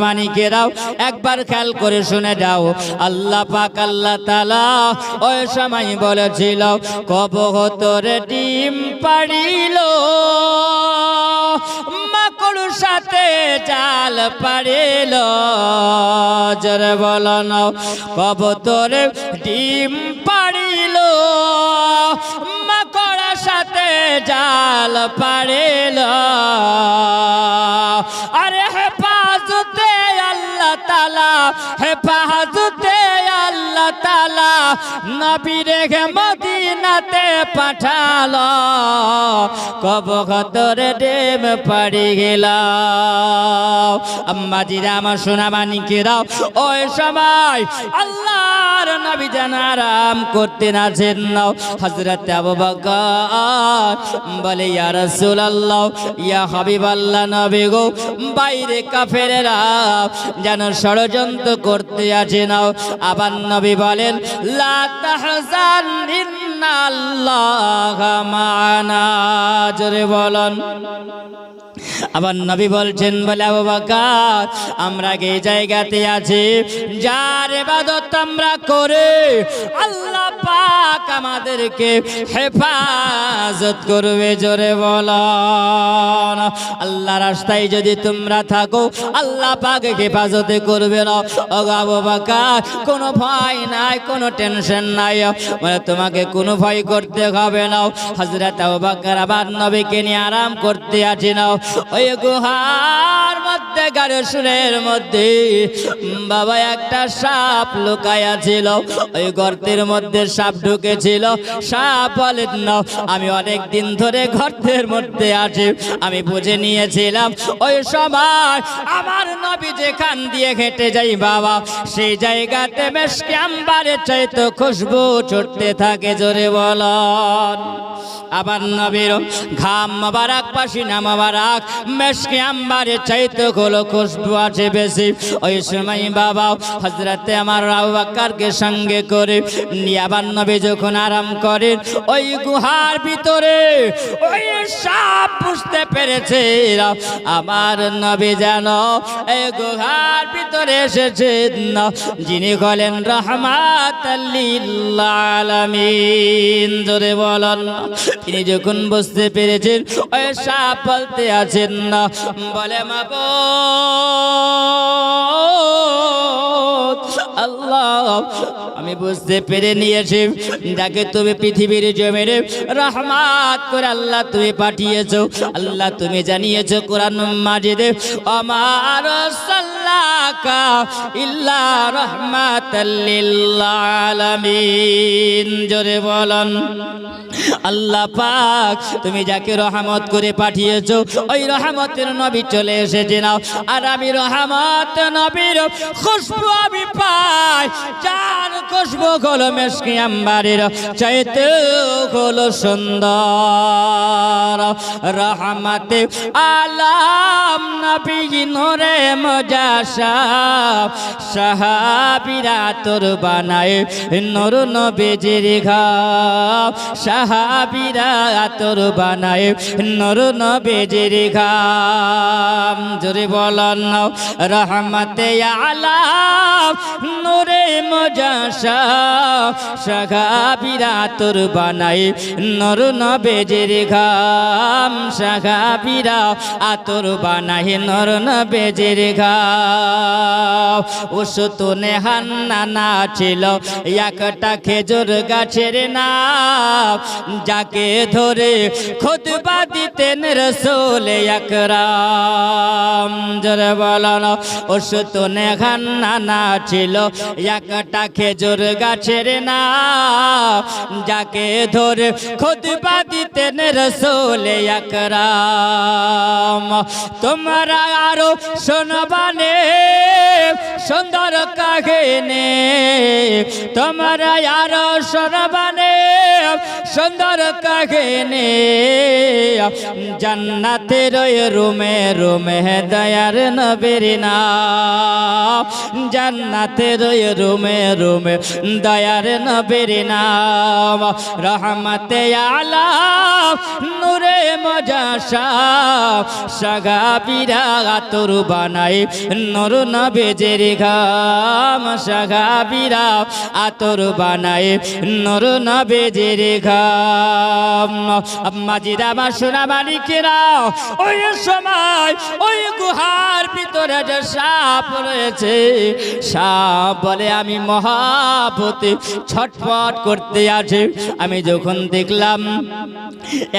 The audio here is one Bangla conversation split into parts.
মানিকেরাও একবার খেয়াল করে শুনে যাও, আল্লাহ পাক আল্লাহ তাআলা ওই সময় বলেছিল কবুতরে ডিম পাড়িল, মাকড় সাথে জাল পাড়িল। জোরে বলো না, কবুতরে ডিম পাড়িল, মাকড় সাথে জাল পাড়িল। আরে হেফাজতে আল্লাহ তাআলা, হেফাজতে আল্লাহ তাআলা নবী রেখে মদিনাতে পাঠালো, কবুতরে ডিম পাড়ি গেল। আম্মাজিরা আমার সোনা মানিকেরাও ওই সময় আল্লাহর নবী যেন আরাম করতেন আছেন। হযরত আবু বকর বলে ইয়া রাসূলুল্লাহ, ইয়া হাবিবাল্লাহ নবী গো, বাইরে কাফেরেরা যেন ষড়যন্ত্র করতে আছে। নাও আবার নবী বলেন লা তাহজান ইন্নাল্লাহা মা'ানা। জোরে বলেন। আবার নবী বলছেন বলে আবু বকর, আমরা এই জায়গাতে আছি যার ইবাদত আমরা করে আল্লাহ পাক আমাদেরকে হেফাজত করবে। জোরে বলেন। আল্লাহ রাস্তায় যদি তোমরা থাকো আল্লাহ পাক হেফাজতে করবে না। ও আবু বকর, কোনো ভয় নাই, কোনো টেনশন নাই, মানে তোমাকে কোনো ভয় করতে হবে না। হযরত আবু বকর আবার নবীকে নিয়ে আরাম করতে আছে। নাও ওই গুহার মধ্যে গারসুরের মধ্যে বাবা একটা সাপ লুকায়া ছিল। ওই গর্তের মধ্যে সাপ ঢুকেছিল। সাপ বলে না, আমি অনেক দিন ধরে গর্তের মধ্যে আছি, আমি বুঝে নিয়েছিলাম ওই সময় আমার নবী যেখান দিয়ে হেঁটে যাই বাবা, সেই জায়গাতে মেশকে আম্বারের চাইতে খুশবু ছুটতে থাকে। জোরে বলেন। আবার নবীর ঘাম মোবারক, পাসিনা মোবারক মেশকে আম্বারের চাইতে হলো খুশবু আছে বেশি। ওই সময় বাবা হযরতে আমার আবু বকরকে সঙ্গে করে নিয়ে আবার নবী যখন আরাম করেন ওই গুহার ভিতরে ওই সাপ বুঝতে পেরেছে আমার নবী যেন এই গুহার ভিতরে এসেছেন যিনি হলেন রাহমাতাল লিল আলামিন। জোরে বলেন। তিনি যখন বুঝতে পেরেছেন ওই সাপ বলতে আছেন না, বলে মাবুদ আল্লাহ, আমি বুঝতে পেরে নিয়েছি যাকে তুমি পৃথিবীর জমিনে রহমত করে আল্লাহ তুমি পাঠিয়েছো। আল্লাহ তুমি জানিয়েছো কোরআন মাজিদে আমার সাল্লাকা ইল্লা রাহমাতাল লিল আলামিন। জোরে বলেন। আল্লাহ পাক তুমি যাকে রহমত করে পাঠিয়েছো ওই রহমতের নবী চলে এসেছে। নাও আর আমি রহমত নবীর খুশবু আমি পাই, যার খুশবু হলো মেশকে আম্বারের চাইতে হলো সুন্দর। রহমতে আলাম নবী নূরে মুজাসসাম, সাহাবীরা তোর বানায় নূর নবীজির ঘাম, সাহাবীরা তোর বানায় নূর নবীজির ঘাম। জোরে বলেন। রহমতে আলাম নূরে মুজাসসাম, সাহাবীরা তোর বানায় নূর নবীজির ঘাম, সাহাবীরা তোর বানায় নূর নবীজির ঘাম। উসতুনে হান্নানা ছিল একটা খেজুর গাছের নাম, যাকে ধরে খুতবা দিতেন রাসূল আকরাম। জোরে বলেন। উসতুনে হান্নানা ছিল একটা খেজুর গাছের নাম, যাকে ধরে খুতবা দিতেন রাসূল আকরাম। তোমরা আরো শুনবানে সুন্দর কাহিনী তোমরা আরো শোনাবানে সুন্দর কাহিনী জান্নাতের ওই রুমে রুমে দয়ার নবীর নাম জান্নাতের ওই রুমে রুমে দয়ার নবীর নাম রহমতে আলাম নূরে মজাশা সাগাবিরা আতর বানাই নূর নবীজির ঘাম সাগাবিরা আতর বানাই নূর নবীজির ঘাম মাজিরা মা সোনা মানিকেরা ওই সময় ওই গুহার ভিতরে যে সাপ রয়েছে সাপ বলে আমি মহাপতি ছটফট করতে আছে আমি যখন দেখলাম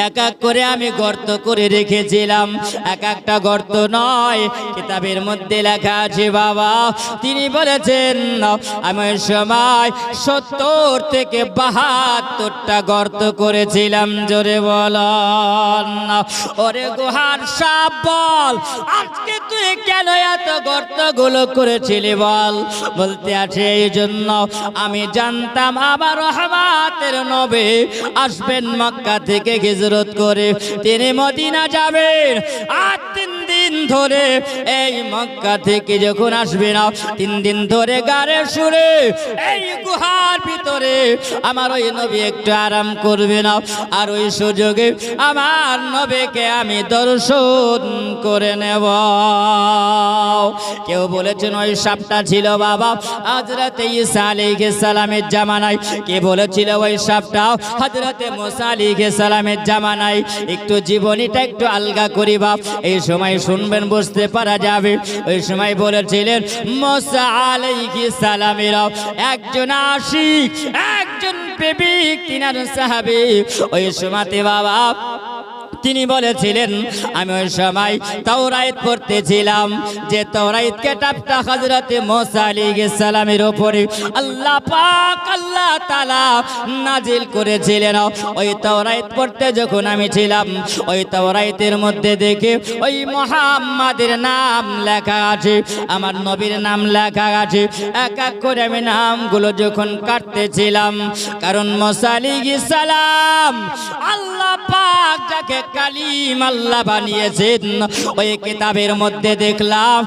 এক এক করে আমি গর্ত করে রেখেছিলাম এক একটা গর্ত নয় কিতাবের মধ্যে লেখা আছে বাবা তিনি বলেছেন আমি ওই সময় 70 থেকে 72টা গর্ত করেছিলাম জোরে বলন ওরে গুহার সাপ বল আজকে তুই কেন এত গর্তগুলো করেছিলি বল বলতে আছে এই জন্য আমি জানতাম আমার রহমতের নবী আসবেন মক্কা থেকে হিজরত করে তিনি মদিনা যাবেন আর 3 দিন ধরে এই মক্কা থেকে যখন আসবে না 3 দিন ধরে গারে সুরে এই গুহার ভিতরে আমার ওই নবী একটু আরাম করবে না আর ওই সুযোগে আমার নবীকে আমি দর্শন করে নেব কেউ বলেছেন ওই সাপটা ছিল বাবা হযরতে ঈসা আলাইহিস সালামের জামানায় কে বলেছিল ওই সাপটা হযরতে মুসা আলাইহিস সালামের জামানায় একটু জীবনীটা একটু আলগা করি বাপ এই সময় শুনবেন বুঝতে পারা যাবে ওই সময় বলেছিলেন মুসা আলাইহিস সালামের একজন আশিক একজন প্রেমিক তিনার সাহাবী ওই সময়তে বাবা তিনি বলেছিলেন আমি ওই সময় তাওরাত পড়তেছিলাম যে তাওরাত কিতাবটা হযরতে মুসা আলাইহিস সালামের উপরে আল্লাহ পাক আল্লাহ তাআলা নাজিল করেছিলেন ওই তাওরাত পড়তে যখন আমি ছিলাম ওই তাওরাতের মধ্যে দেখে ওই মুহাম্মাদের নাম লেখা আছে আমার নবীর নাম লেখা আছে এক এক করে আমি নামগুলো যখন কাটতেছিলাম কারণ মুসা আলাইহিস সালাম আল্লাহ পাক যাকে কালিম আল্লাহ বানিয়েছেন ওই কিতাবের মধ্যে দেখলাম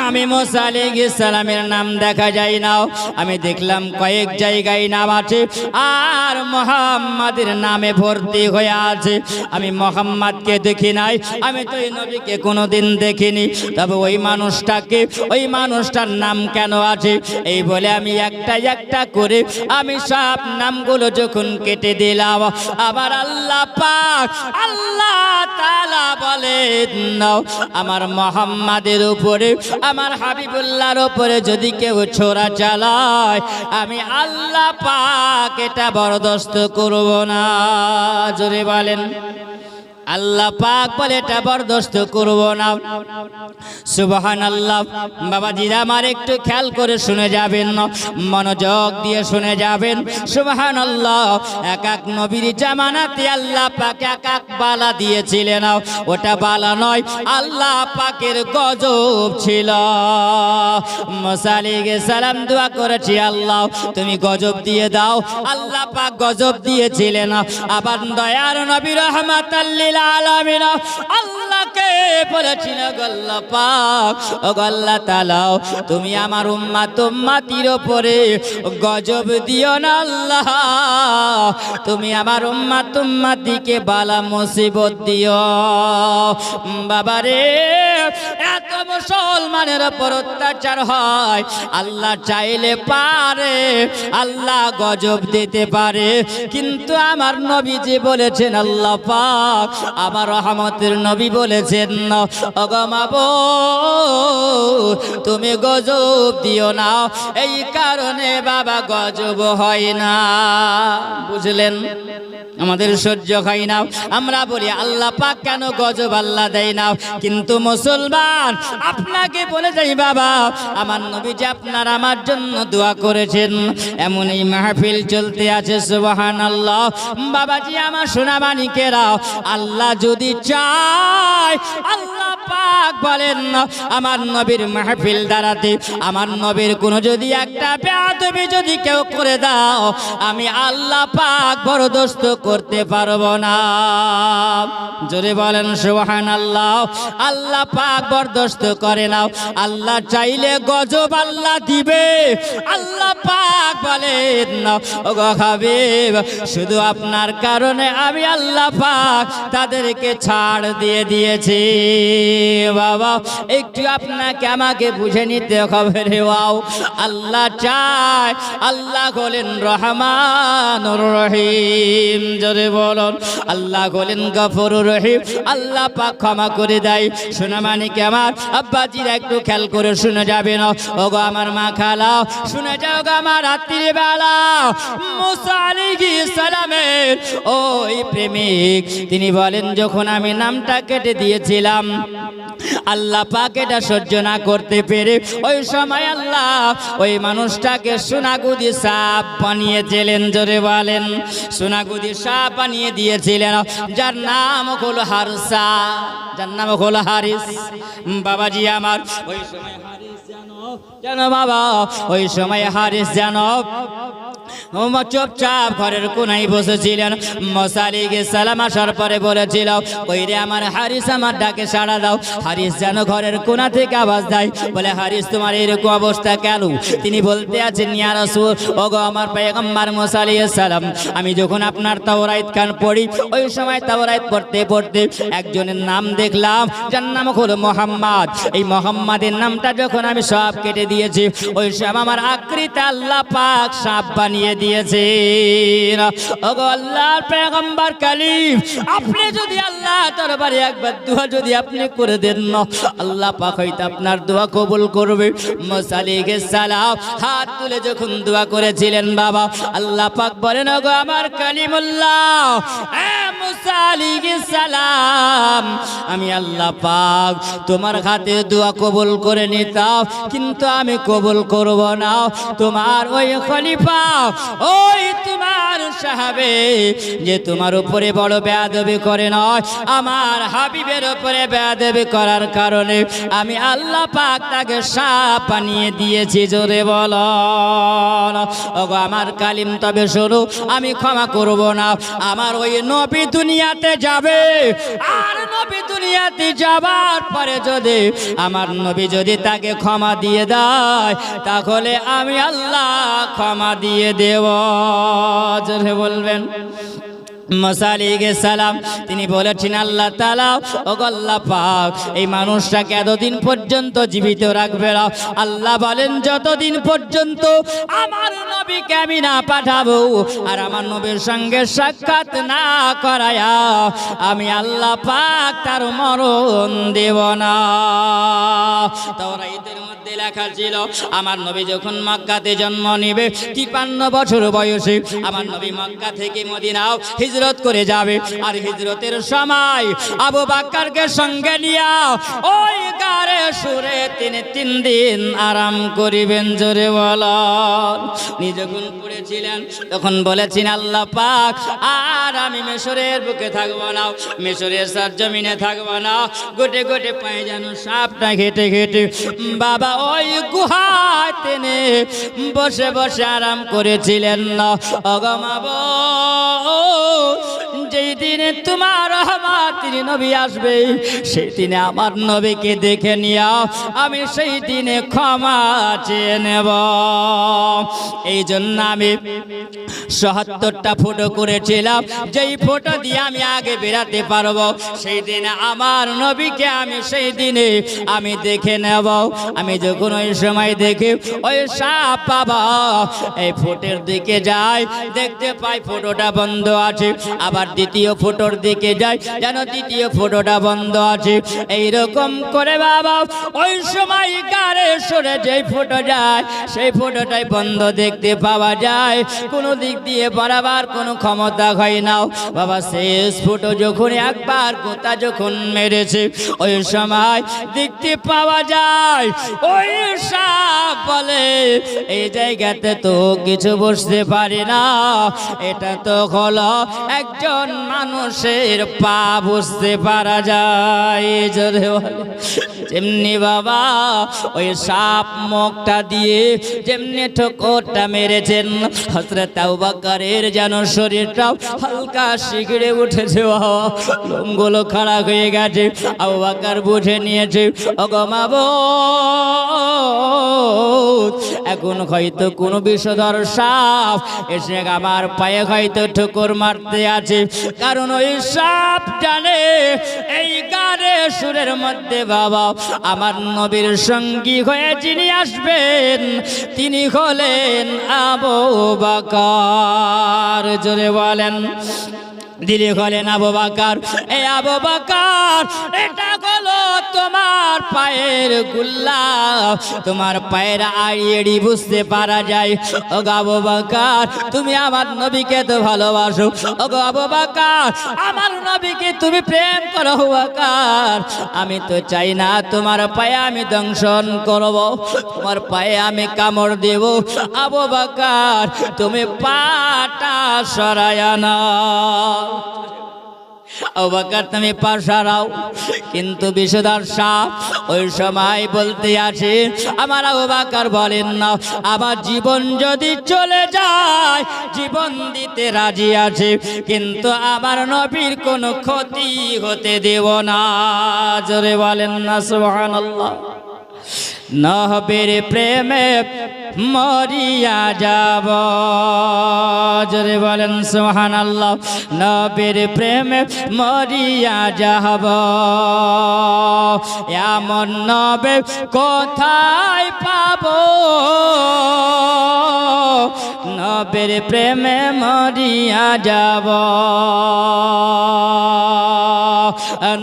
আমি মুসা আলাইহিস সালামের নাম দেখা যায় না আমি দেখলাম কয়েক জায়গায় নাম আছে আর মুহাম্মাদের নামে ভর্তি হয়ে আছে আমি মুহাম্মাদকে দেখি নাই আমি তো এই নবীকে কোনোদিন দেখিনি তবে ওই মানুষটাকে ওই মানুষটার নাম কেন আছে এই বলে আমি একটা একটা করে আমি সব নামগুলো যখন কেটে দিলাম আবার আল্লাহ পাক আল্লাহ তাআলা বলেন আমার মুহাম্মাদের উপরে আমার হাবিবুল্লাহর উপরে যদি কেউ ছোরা চালায় আমি আল্লাহ পাক এটা বরদাস্ত করব না জোরে বলেন আল্লাহ পাক বলে এটা বরদাস্ত করব না সুবহানাল্লাহ বাবাজিরা আমার একটু খেয়াল করে শুনে যাবেন মনোযোগ দিয়ে শুনে যাবেন সুবহানাল্লাহ এক এক নবীর জামানাতে আল্লাহ পাক এক এক বালা দিয়েছিলেন ওটা বালা নয় আল্লাহ পাকের গজব ছিল মুসা আলাইহিস সালাম দোয়া করেছে আল্লাহ তুমি গজব দিয়ে দাও আল্লাহ পাক গজব দিয়েছিলেন আবার দয়ার নবী রাহমাতাল লিল আলামিন আল্লাহকে বলেছিল আল্লাহ পাক ও আল্লাহ তাআলা তুমি আমার উম্মতির উপরে গজব দিও না আল্লাহ তুমি আমার উম্মতিকে বালা মুসিবত দিও বাবারে এত মুসলমানের উপর অত্যাচার হয় আল্লাহ চাইলে পারে আল্লাহ গজব দিতে পারে কিন্তু আমার নবীজি বলেছেন আল্লাহ পাক আমার রহমতের নবী বলেছেন ওগো মাবুদ তুমি গজব দিও না এই কারণে বাবা গজব হয় না বুঝলেন আমাদের সহ্য হয় না আমরা বলি আল্লাহ পাক কেন গজব আল্লাহ দেয় না কিন্তু মুসলমান আপনাকে বলে যাই বাবা আমার নবীজি আপনার আমার জন্য দোয়া করেছেন এমন এই মাহফিল চলতে আছে সুবহানাল্লাহ বাবাজি আমার সোনা মানিকেরা আল্লাহ যদি চায় আল্লাহ পাক পাক বলেন আমার নবীর মাহফিল দাঁড়াতে আমার নবীর কোনো যদি একটা বেয়াদবি যদি কেউ করে দাও আমি আল্লাহ পাক বরদাস্ত করতে পারবো না। জোরে বলেন সুবহানাল্লাহ। আল্লাহ পাক বরদাস্ত করে না। আল্লাহ চাইলে গজব আল্লাহ দিবে। আল্লাহ পাক বলেন ওগো হাবিব শুধু আপনার কারণে আমি আল্লাহ পাক তাদেরকে ছাড় দিয়ে দিয়েছি। বাবা একটু আপনাকে আমাকে বুঝে নিতে হবে রে। ওয়াও আল্লাহ চায়, আল্লাহ হলেন রহমানুর রহিম। জোরে বলুন আল্লাহ হলেন গফুরুর রহিম। আল্লাহ পাক ক্ষমা করে দেয়। শোনা মানে কি আমার আব্বাজিরা একটু খেয়াল করে শুনে যাবেন। ওগো আমার মা খালা শুনে যাও গো আমার রাত্রি বেলা মুসা আলাইহিস সালামের ওই প্রেমিক তিনি বলেন যখন আমি নামটা কেটে দিয়েছিলাম আল্লাহ পাক এটা সহ্য না করতে পেরে ওই সময় আল্লাহ ওই মানুষটাকে সোনাগুদি সাপ বানিয়েছিলেন। জোরে বলেন সোনাগুদি সাপ বানিয়ে দিয়েছিলেন যার নাম হলো হারসা, যার নাম হলো হারিস। বাবাজি আমার ওই সময় হারিস জানো বাবা ওই সময় হারিস জানো চুপচাপ ঘরের কোনায় বসেছিলেন। মুসা আলাইহিস সালাম আসার পরে বলেছিল ওই রে আমার হারিস আমার ডাকে সাড়া দাও। হারিস যেন ঘরের কোনা থেকে আওয়াজ দেয় বলে হারিস তোমার এরকম অবস্থা কেন? তিনি বলতে আছেন ইয়া রাসূল ওগো আমার পয়গম্বর মুসা আলাইহিস সালাম আমি যখন আপনার তাওরাত কান পড়ি ওই সময় তাওরাত পড়তে পড়তে একজনের নাম দেখলাম যার নাম হলো মুহাম্মদ। এই মুহাম্মাদের নামটা যখন আমি সব কেটে দিয়েছি ওই সময় আমার আকৃতি আল্লাহ পাক সাপ বানিয়ে দিয়েছে। ওগো আল্লাহর পয়গম্বর কালিম আপনি যদি আল্লাহ দরবারে একবার দোয়া যদি আপনি করে দেন না আল্লাহ পাক হয়তো আপনার দোয়া কবুল করবে। মুসা আলাইহিস সালাম হাত তুলে যখন দোয়া করেছিলেন বাবা আল্লাহ পাক বলেন ওগো আমার কালিমুল্লাহ মুসা আলাইহিস সালাম আমি আল্লাহ পাক তোমার হাতে দোয়া কবুল করে নিতাম কিন্তু আমি কবুল করব না। তোমার ওই খলিফা ওই তোমার সাহাবে যে তোমার উপরে বড় বেয়াদবি করে নয় আমার হাবিবের উপরে বেয়াদবি করার কারণে আমি আল্লাহ পাক তাকে সাপ বানিয়ে দিয়েছি। জোরে বলো ওগো আমার কালিম তবে শোনো আমি ক্ষমা করব না। আমার ওই নবী দুনিয়াতে যাবে আর নবী দুনিয়াতে যাবার পরে যদি আমার নবী যদি তাকে ক্ষমা দিয়ে দেয় তাহলে আমি আল্লাহ ক্ষমা দিয়ে দেব। জোরে বলবেন মুসা আলাইহিস সালাম তিনি বলেছেন আল্লাহ তাআলা ওগো আল্লাহ পাক এই মানুষটাকে এতদিন পর্যন্ত জীবিত রাখবে না। আল্লাহ বলেন যতদিন পর্যন্ত আমার নবীকে আমি না পাঠাবো আর আমার নবীর সঙ্গে সাক্ষাৎ না করায়া আমি আল্লাহ পাক তার মরণ দেব না। তাওরাতের মধ্যে লেখা ছিল আমার নবী যখন মক্কাতে জন্ম নেবে 53 বছর বয়সে আমার নবী মক্কা থেকে মদিনা হিজরত করে যাবে আর হিজরতের সময় আবু বকরকে সঙ্গে নিয়ে ওই গারে সুরে তিনি 3 দিন আরাম করিবেন। জোরে বলেন যখন পড়েছিলেন তখন বলেছেন আল্লাহ পাক আর আমি মিশরের বুকে থাকবো না মিশরের সরজমিনে থাকবো না গোটে গোটে পায়ে যেন সাপটা ঘেটে ঘেটে বাবা ওই গুহায় তিনি বসে বসে আরাম করেছিলেন না। অগমাবো যেই দিনে তোমার রহমতের নবী আসবে সেই দিনে আমার নবীকে দেখে নিয়া আমি সেই দিনে ক্ষমা চেয়ে নেব। এই জন্য আমি ৭৭টা ফটো করেছিলাম যেই ফটো দিয়ে আমি আগে বেরাতে পারবো সেই দিনে আমার নবীকে আমি সেই দিনে আমি দেখে নেব। আমি যখন ওই সময় দেখি ওই সাপ বাবা এই ফটোর দিকে যাই দেখতে পাই ফটোটা বন্ধ আছে আবার দ্বিতীয় ফটোর দিকে যাই যেন দ্বিতীয় ফটোটা বন্ধ আছে। এইরকম করে বাবা ওই সময় গারে সরে যেই ফটো যায় সেই ফটোটাই বন্ধ দেখতে পাওয়া যায়। কোনো দিক দিয়ে বারবার কোনো ক্ষমতা হয় না বাবা। শেষ ফুটো যখন একবার গোতা যখন মেরেছে ওই সময় দেখতে পাওয়া যায় ওই সাপ বলে এই জায়গাতে তো কিছু বুঝতে পারি না, এটা তো হলো একজন মানুষের পা বুঝতে পারা যায়। জোরে বলে যেমনি বাবা ওই সাপ মুখটা দিয়ে যেমনি ঠোকরটা মেরেছেন হযরত আবু বকরের যেন শরীরটা হালকা শিগড়ে উঠেছে, লোমগুলো খাড়া হয়ে গেছে। আবু বকর বুঝে নিয়েছে ওগো মাবুদ, এখন হয়তো কোনো বিষধর সাপ এসে আমার পায়ে হয়তো ঠোকর মারতে আছে, কারণ ওই সাপ জানে এই গানে সুরের মধ্যে বাবা আমার নবীর সঙ্গী হয়ে যিনি আসবেন তিনি হলেন আবু বকর। জোরে বলেন দিলে হলেন আবু বকর। এই আবু বকর এটা হলো তোমার পায়ের গুল্লা, তোমার পায়ের আড়ি বুঝতে পারা যায়। ও আবু বকর তুমি আমার নবীকে তো ভালোবাসো, ও আবু বকর আমার নবীকে তুমি প্রেম করো বকর, আমি তো চাই না তোমার পায়ে আমি দংশন করব, তোমার পায়ে আমি কামড় দেব। আবু বকর তুমি পাটা সরায়া না, আবু বকর তুমি পা সরাও। কিন্তু বিষধর সাপ ওই সময় বলতে আছে আমার আবু বকর বলেন না আমার জীবন যদি চলে যায় জীবন দিতে রাজি আছে, কিন্তু আমার নবীর কোনো ক্ষতি হতে দেব না। জোরে বলেন না সুবহানাল্লাহ। নবীর প্রেমে মরিয়া যাব, জোরে বলেন সুবহানাল্লাহ। নবীর প্রেমে মরিয়া যাব, এমন নবী কোথায় পাবো, নবীর প্রেমে মরিয়া যাব,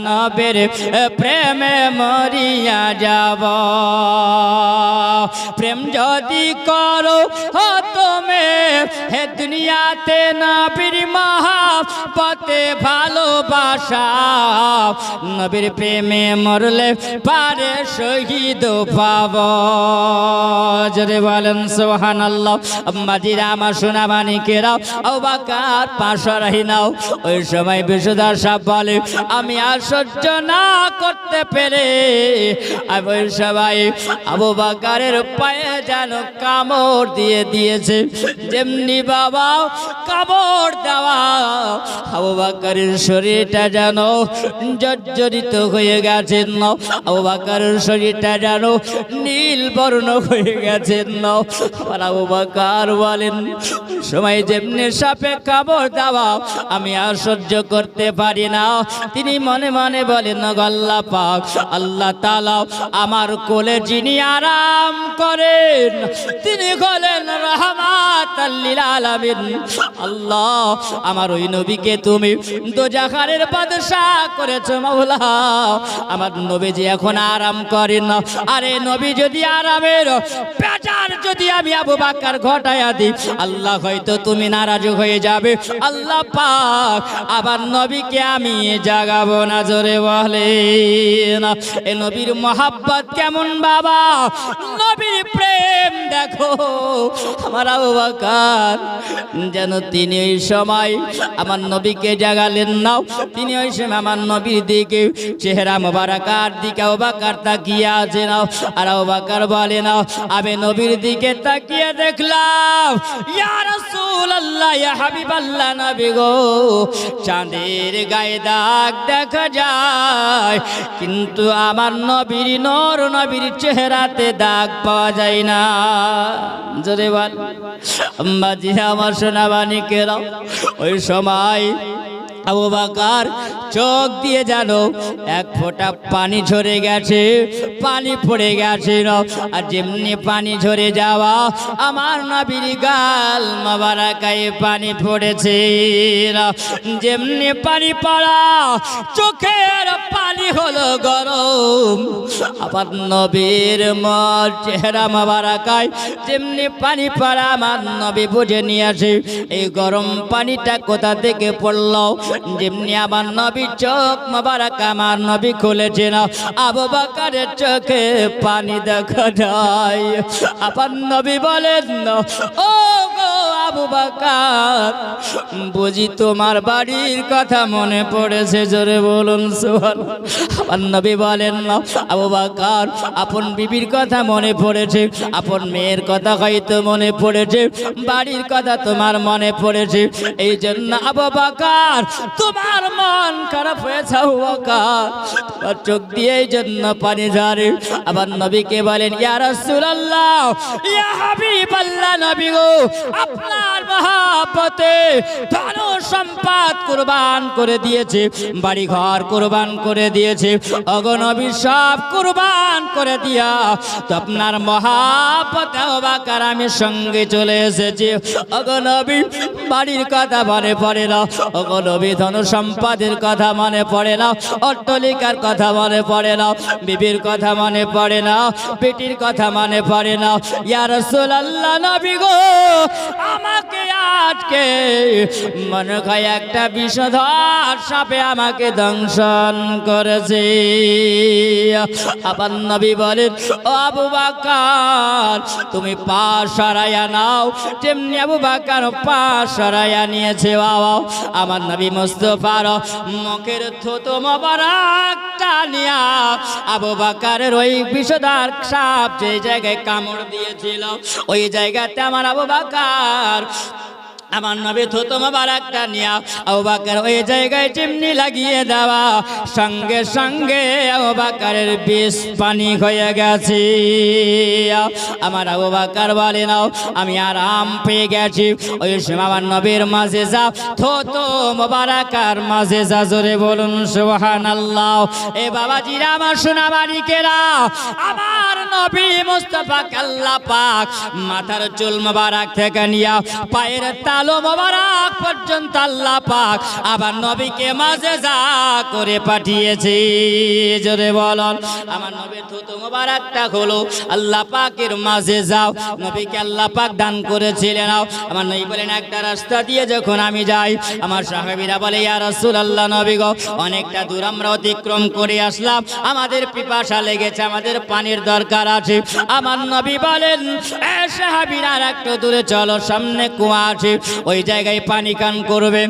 নবীর প্রেমে মরিয়া যাব। প্রেম যদি করো তুমি হে দুনিয়াতে নবীর মহব্বতে ভালোবাসা, নবীর প্রেমে মরলে পারে শহীদ পাব। জোরে বলেন সুবহানাল্লাহ। আম্মাজিরা আমার সোনা মানিকেরাও আবু বকর পাশে রাহি নাও। ওই সময় বিষধর সাপ বলে আমি আর সহ্য না করতে পেরে ওই সবাই আবু বকরের পায়ে যেন কামড় দিয়ে দিয়েছে, যেমনি বাবা কামড় দেওয়া আবু বকরের শরীরটা যেন জর্জরিত হয়ে গেছে, আবু বকরের শরীরটা যেন নীল বর্ণ হয়ে গেছে। আর আবু বকর বলেন সময় যেমনি সাপে কামড় দেওয়া আমি আর সহ্য করতে পারি না। তিনি মনে মনে বলেন আল্লাহ পাক আল্লাহ তাআলা আমার কোলে যিনি আরাম করেন তিনি হলেন রাহমাতাল লিল আলামিন। আল্লাহ আমার ওই নবীকে তুমি দোজাখানের বাদশা করেছো মাওলা, আমার নবী যে এখন আরাম করেন না, আরে নবী যদি আরামের বেজার যদি আমি আবু বকর ঘটায়া দিই আল্লাহ হয়তো তুমি নারাজ হয়ে যাবে। আল্লাহ পাক আবার নবীকে আমি জাগাবো না। জোরে বলেন এ নবীর মহব্বত কেমন বাবা, নবীর প্রেম দেখো আমার আবু বকর যেন তিনি ওই সময় আমার নবীকে জাগালেন না, তিনি ওই সময় আমার নবীর দিকে চেহারা মোবারকার দিকে আবু বকর তাকিয়ে আছে না। আর আবু বকর বলে না আমি নবীর দিকে তাকিয়ে দেখলাম ইয়া রাসূলুল্লাহ ইয়া হাবিবাল্লাহ নবী গো চাঁদের গায়ে দাগ দেখা যায়, কিন্তু আমার নবীর নূর নবীর চেহারাতে দাগ পাওয়া যায় না। জোরে বল আম্মাজি আমার সোনা মানিকেরা ওই সময় আবু বকর চোখ দিয়ে যেন এক ফোঁটা পানি ঝরে গেছে, পানি পড়ে গেছে। আর যেমনি পানি ঝরে যাওয়া আমার নবীর গাল মোবারকায় পানি পড়েছে। যেমনি পানি পড়া চোখের পানি হলো গরম। আবার নবীর চেহারা মোবারকায় যেমনি পানি পড়া আমার নবী বুঝে নিয়ে আসে এই গরম পানিটা কোথা থেকে পড়লো। যেমনি আমার নবী চোখ মোবারক আমার নবী খুলেছে না, আবু বকরের চোখে পানি দেখা যায়। আবার নবী বলেন, ও গো আবু বকর, বুঝি তোমার বাড়ির কথা মনে পড়েছে? জোরে বলুন সুবহানাল্লাহ। আবার নবী বলেন, না আবু বকর, আপন বিবির কথা মনে পড়েছে, আপন মেয়ের কথা হয়তো মনে পড়েছে, বাড়ির কথা তোমার মনে পড়েছে, এই জন্য আবু বকর তোমার মন খারাপ হয়েছে। আবু বকর তোমার চোখ দিয়ে এই জন্য পানি ঝরে। আবার নবীকে বলেন, ইয়া রাসূলুল্লাহ, ইয়া হাবিবাল্লাহ, নবী গো, আপনার মহব্বতে ধন সম্পদ কুরবান করে দিয়েছে, বাড়ি ঘর কুরবান করে দিয়েছে, ওগো নবী সব কুরবান করে দিয়া তো আপনার মহব্বতে আবু বকর আমি সঙ্গে চলে এসেছি। ওগো নবী বাড়ির কথা মনে পড়ে না, ওগো নবী ধন সম্পদের কথা মনে পড়ে না, অট্টালিকার কথা মনে পড়ে না, বিবির কথা মনে পড়ে না, বেটির কথা মনে পড়ে না। ইয়া রাসূলুল্লাহ, নবী গো, আমাকে আজকে মনে হয় একটা বিষধর সাপে আমাকে দংশন করেছে। আবার নবী বলেন, ও আবু বকর, তুমি পা সরাইয়া নাও। যেমনি আবু বকর পা সরাইয়া নিয়েছে, বাবা আমার নবী মুস্তাফার মুখের থুতু মোবারকটা নিয়া আবু বকরের ওই বিষধর সাপ যে জায়গায় কামড় দিয়েছিল ওই জায়গাতে আমার আবু বকর আমার নবী থুতু মোবারকটা নিয়া আবু বকর ওই জায়গায় চিমনি লাগিয়ে দেওয়া সঙ্গে সঙ্গে আবু বকরের বিষ পানি হয়ে গেছে। আমার আবু বকর বলে, নাও আমি আরাম পেয়ে গেছি। ওই সময় আমার নবীর মাঝে যা থুতু মোবারকার মাঝে যা, জোরে বলুন সুবহানাল্লাহ। এ বাবাজিরা, আমার সোনাবাড়িকেরা, আমার নবী মুস্তাফা আল্লাহ পাক মাথার চুল মোবারক থেকে নিয়া পায়ের তালু মোবারক পর্যন্ত আল্লাহ পাক আবার নবীকে মাঝে যা করে পাঠিয়েছে। জোরে বলুন, আমার নবীর থুতু মোবারকটা হলো আল্লাহ পাকের মাঝে যাও, নবীকে আল্লাহ পাক দান করেছিলেন। আমার নবী বলেন, একটা রাস্তা দিয়ে যখন আমি যাই, আমার সাহাবীরা বলে, ইয়া রাসূলুল্লাহ, নবী গো, অনেকটা দূর আমরা অতিক্রম করে আসলাম, আমাদের পিপাসা লেগেছে, আমাদের পানির দরকার আছে। আমার নবী বলেন, এ সাহাবীরা, আর একটু দূরে চলো, সামনে কুয়া আছে, ওই জায়গায় পানি পান করবে।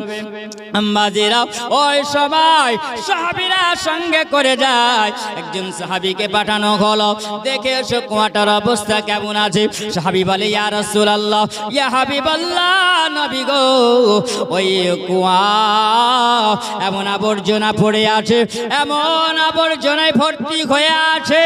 আম্মাজিরা ওই সময় সাহাবীরা সঙ্গে করে যায়। একজন সাহাবীকে পাঠানো হলো, দেখে এসো কুয়াটার অবস্থা কেমন আছে। সাহাবী বলে, ইয়া রাসূলুল্লাহ, ইয়া হাবিবাল্লাহ, নবী গো, ওই কুয়া এমন আবর্জনা পড়ে আছে, এমন আবর্জনায় ভর্তি হয়ে আছে,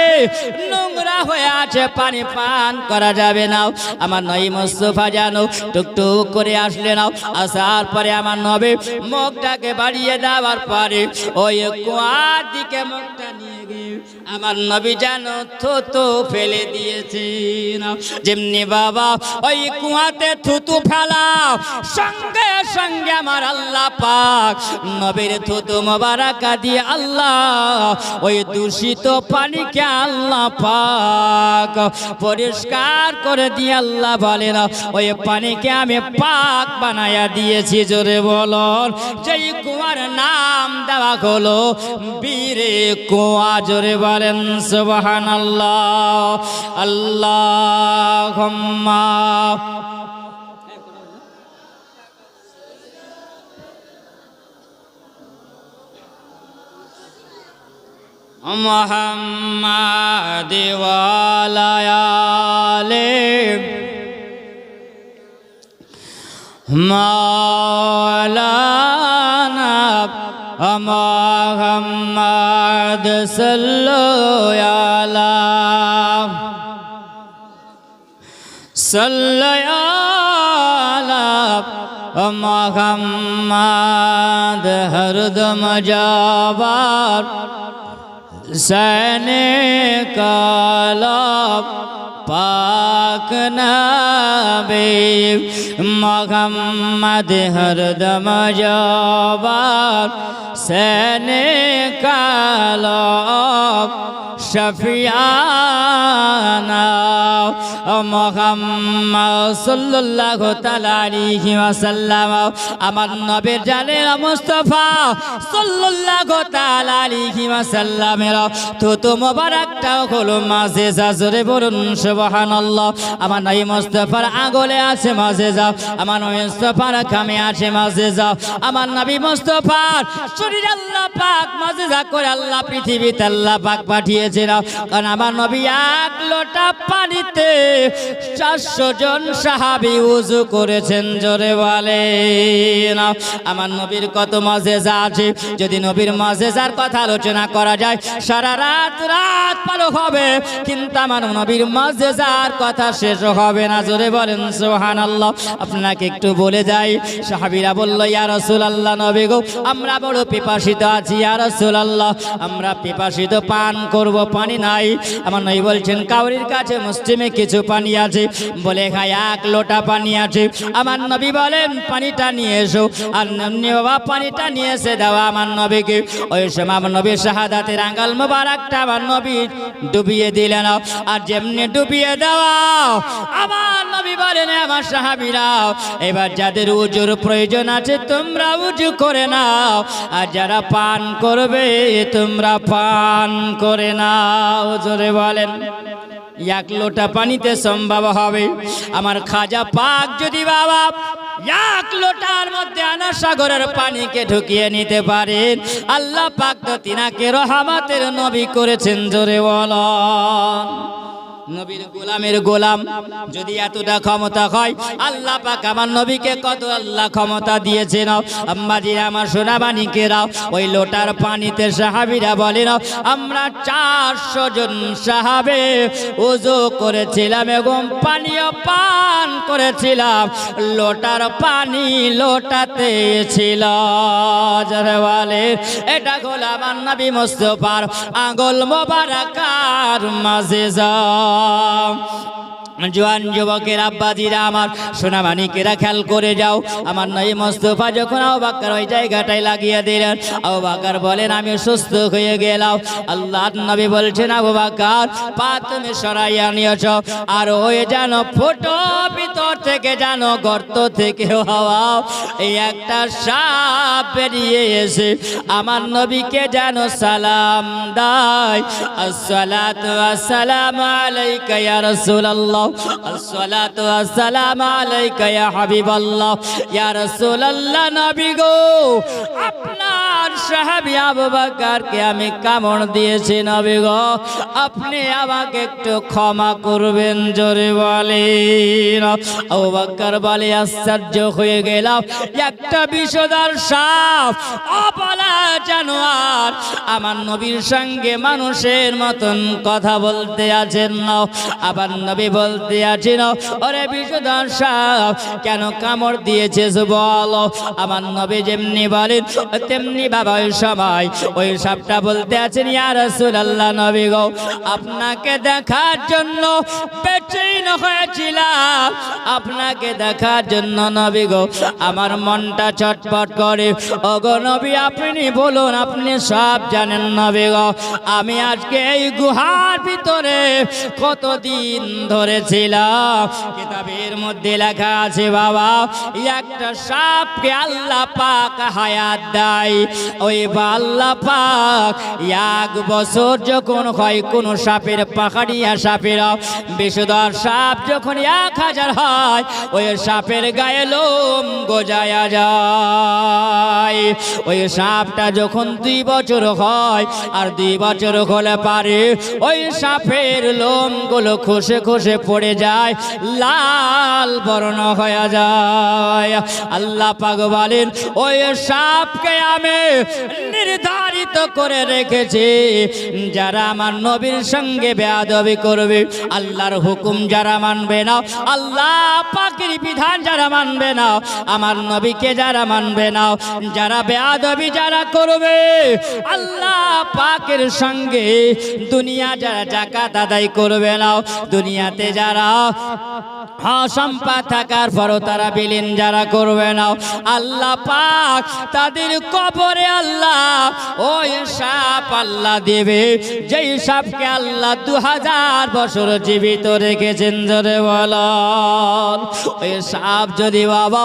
নোংরা হয়ে আছে, পানি পান করা যাবে না। আমার নবী মুস্তাফা জানো টুকটুক করে আসলে নাও, আসার পরে আমার নবী মুখটাকে বাড়িয়ে দেওয়ার পরে ওই কুয়ার দিকে মুখটা নিয়ে গিয়ে আমার নবী জানো থুতু ফেলে দিয়েছেন। যেমনি বাবা ওই কুয়াতে থুতু ফেলা সঙ্গে সঙ্গে আমার আল্লাহ পাক নবীর থুতু মোবারক দিয়ে আল্লাহ ওই দূষিত পানিকে আল্লাহ পাক পরিষ্কার করে দিয়ে আল্লাহ বলেন, ওই পানিকে আমি পাক বানায়া দিয়েছি। জোরে বলুন, যেই কুয়ার নাম দেওয়া হলো বীরে কুয়া। জোরে বলেন সুবহানাল্লাহ। আল্লাহুম্মা মুহাম্মাদ ওয়া আলি মাওলানা মুহাম্মাদ সাল্লাল্লাহু আলা মোহাম্মদ হরদম জবার সনে কালাব পাক নবী মোহাম্মদ হরদম জবার সনে কালাব শফিয়ানা মোহাম্মদ সাল্লাল্লাহু তাআলা আলাইহি ওয়াসাল্লাম আমার নবীর জানের মুস্তাফা সাল্লাল্লাহু তাআলা আলাইহি ওয়াসাল্লামের থুতু মোবারকটা হলো মাজেজা জোরে বলুন সুবহানাল্লাহ আমার নবী মুস্তাফার আঙ্গুলে আছে মাজেজা আমার নবী মুস্তাফার কামে আছে মাজেজা আমার নবী মুস্তাফার শরীর আল্লাহ পাক মাজেজা করে আল্লাহ পৃথিবীতে আল্লাহ পাক পাঠিয়েছেন কারণ আমার নবী এক লোটা পানিতে 400 জন সাহাবী ওযু করেছেন জোরে বলেন আমার নবীর কত মাজেজা আছে যদি নবীর মাজেজার কথা আলোচনা করা যায় সারা রাত পার হবে কিন্তু আমার নবীর মাজেজার কথা শেষ হবে না জোরে বলেন সুবহানাল্লাহ আপনাকে একটু বলে যাই সাহাবীরা বলল ইয়া রাসূলুল্লাহ নবী গো আমরা বড় পিপাসিত আছি ইয়া রাসূলুল্লাহ আমরা পিপাসিত পান করব পানি নাই আমার নবী বলছেন কাউরির কাছে মুসলিমে কিছু পানি আছে বলে খায় এক লোটা পানি আছে আমার নবী বলেন পানিটা নিয়ে এসো আর নন্নি বাবা পানিটা নিয়ে এসে দাও আমার নবীকে ওই সময় আমার নবীর শাহাদাতের আঙ্গুল মোবারকটা আমার নবী ডুবিয়ে দিলেন আর যেমনি ডুবিয়ে দেওয়া আমার নবী বলেন আমার সাহাবীরা এবার যাদের উজুর প্রয়োজন আছে তোমরা উজু করে নাও আর যারা পান করবে তোমরা পান করে নাও জোরে বলেন এক লোটা পানিতে সম্ভব হবে আমার খাজা পাক যদি বাবা এক লোটার মধ্যে আনা সাগরের পানিকে ঢুকিয়ে নিতে পারেন আল্লাহ পাক তো তিনাকে রহমতের নবী করেছেন জোরে বলেন নবীর গোলামের গোলাম যদি এতটা ক্ষমতা হয় আল্লাহ পাক আমার নবীকে কত আল্লাহ ক্ষমতা দিয়েছেন আম্মাজিরা আমার সোনাবাণীকেরা ওই লোটার পানিতে সাহাবীরা বলেন আমরা 400 জন সাহাবে ওযু করেছিলাম এবং পানিও পান করেছিলাম লোটার পানি লোটাতে ছিল যারা বলে এটা হলো আমার নবী মুস্তাফার আঙ্গুল মোবারকার মাজেজা জওয়ান যুবকের আব্বাজিরা আমার সোনামানিকেরা খেয়াল করে যাও আমার নবী মুস্তাফা যখন আবু বকর ওই জায়গাটায় লাগিয়ে দিলেন আবু বকর বলেন আমি সুস্থ হয়ে গেলাম আল্লাহর নবী বলছেন আবু বকর পা তুমি সরাইয়া নিয়েছো আর ওই যেন ফুটো ভিতর থেকে যেন গর্ত থেকে হওয়া এই একটা সাপ বেরিয়ে এসে আমার নবীকে যেন সালাম দেয় আসসালাতু আসসালামু আলাইকা ইয়া রাসূলুল্লাহ আসসালাতু আসসালামু আলাইকা ইয়া হাবিবাল্লাহ ইয়া রাসূলুল্লাহ নবী গো আপনার সাহাবী আবু বকরকে আমি কামড় দিয়েছি নবী গো আপনি আমাকে একটু ক্ষমা করবেন জোরে বলেন আবু বকর বলে আশ্চর্য হয়ে গেলাম একটা বিষধর সাপ অবলা জানোয়ার আমার নবীর সঙ্গে মানুষের মতন কথা বলতে আছেন না আবার নবী বলতে আছেন ওরে বিষধর সাপ কেন কামড় দিয়েছিস বলো আমার নবী যেমনি বলেন তেমনি বাবা ওই সময় ওই সাপটা বলতে আছেন ইয়া রাসূলুল্লাহ নবী গো আপনাকে দেখার জন্য বেচৈন হয়েছিলাম আপনাকে দেখার জন্য নবী গো আমার মনটা ছটফট করে ওগো নবী আপনি বলুন আপনি সব জানেন নবী গো আমি আজকে এই গুহার ভিতরে কতদিন ধরেছিলাম কিতাবের মধ্যে লেখা আছে বাবা একটা সাপকে আল্লাহ পাক হায়াত দেয় ওই আল্লাহ পাক 1 বছর যখন হয় কোন সাপের পাখাড়িয়া সাপের বিষধর সাপ যখন 1000 হয় ওই সাপের গায়ে লোম গজায়া যায় ওই সাপটা যখন 2 বছর হয় আর 2 বছর হলে পারে ওই সাপের লোমগুলো খসে খসে পড়ে যায় লাল বর্ণ হয়ে যায় আল্লাহ পাক বলেন ওই সাপকে আমি নির্ধারিত প্রমাণিত করে রেখেছে যারা আমার নবীর সঙ্গে বেয়াদবি করবে, আল্লাহর হুকুম যারা মানবে না, আল্লাহ পাকের বিধান যারা মানবে না, আমার নবীকে যারা মানবে না, যারা বেয়াদবি যারা করবে, আল্লাহ পাকের সঙ্গে দুনিয়া যারা যাকাত আদায় করবে না, দুনিয়াতে যারা সম্পদ থাকার পরও তারা বিলীন যারা করবে না, আল্লাহ পাক তাদের কবরে আল্লাহ ওই সাপ আল্লাহ দেবে, যেই সাপকে আল্লাহ 2000 বছর জীবিত রেখেছেন। জোরে বলুন, ওই সাপ যদি বাবা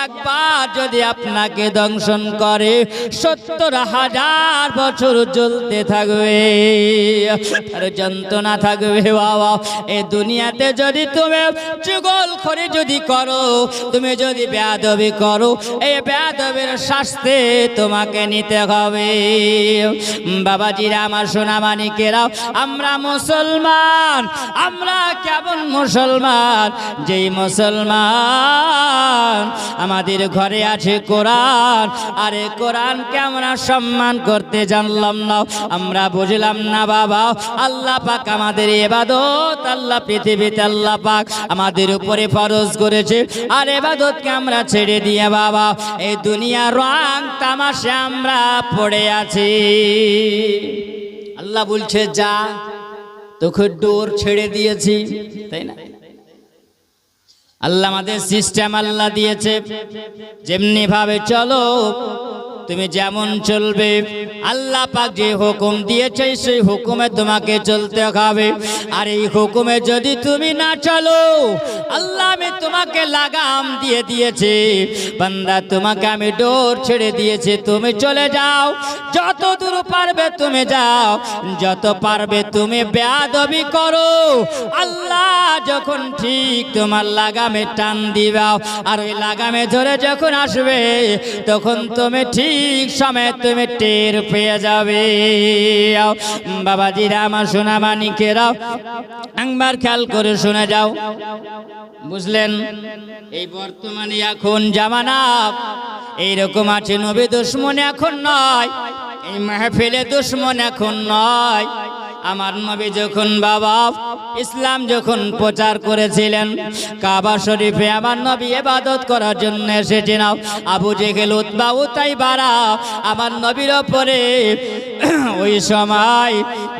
একবার যদি আপনাকে দংশন করে 70,000 বছর জ্বলতে থাকবে, আর যন্ত্রণা থাকবে বাবা। এই দুনিয়াতে যদি তুমি চুগলখড়ি যদি করো, তুমি যদি বেয়াদবি করো, এই বেয়াদবির শাস্তি তোমাকে নিতে হবে। বাবাজিরা আমার সোনা মানিকেরা, আমরা মুসলমান, আমরা কেমন মুসলমান, যেই মুসলমান আমাদের ঘরে আছে কোরআন, আরে কোরআনকে আমরা সম্মান করতে জানলাম না, আমরা বুঝলাম না বাবা। আল্লাহ পাক আমাদের ইবাদত, আল্লাহ পৃথিবীতে আল্লাহ পাক আমাদের উপরে ফরজ করেছে, আর ইবাদতকে আমরা ছেড়ে দিয়ে বাবা এই দুনিয়ার রং তামাশা আমরা পড়ে আছি। আল্লাহ বলছে যা, তোকে ডোর ছেড়ে দিয়েছি, তাই না? আল্লাহ আমাদের সিস্টেম আল্লাহ দিয়েছে, যেমনি ভাবে চলো তুমি যেমন চলবে, আল্লাহ পাক যে হুকুম দিয়েছে সেই হুকুমে তোমাকে চলতে হবে। আর এই হুকুমে যদি তুমি না চলো, আল্লাহ আমি তোমাকে লাগাম দিয়ে দিয়েছি, বান্দা তোমাকে আমি ডোর ছেড়ে দিয়েছি, তুমি চলে যাও, যত দূর পারবে তুমি যাও, যত পারবে তুমি বেয়াদবি করো। আল্লাহ যখন ঠিক তোমার লাগামে টান দিবাও, আর ওই লাগামে ধরে যখন আসবে, তখন তুমি ঠিক সময় তুমি টের পেয়ে যাবে। বাবাজিরা আমার সোনা মানিকেরা, একবার খেয়াল করে শুনে যাও, বুঝলেন? এই বর্তমানে এখন জামানা এইরকম আছে, নবী দুশ্মন এখন নয়, এই মাহফিলে দুশ্মন এখন নয়। আমার নবী যখন বাবা ইসলাম যখন প্রচার করেছিলেন, কাবা শরীফে আমার নবী ইবাদত করার জন্য এসেছেন। আবু জেহেল, উতবা, উতাইবারা আমার নবীর উপরে ওই সময়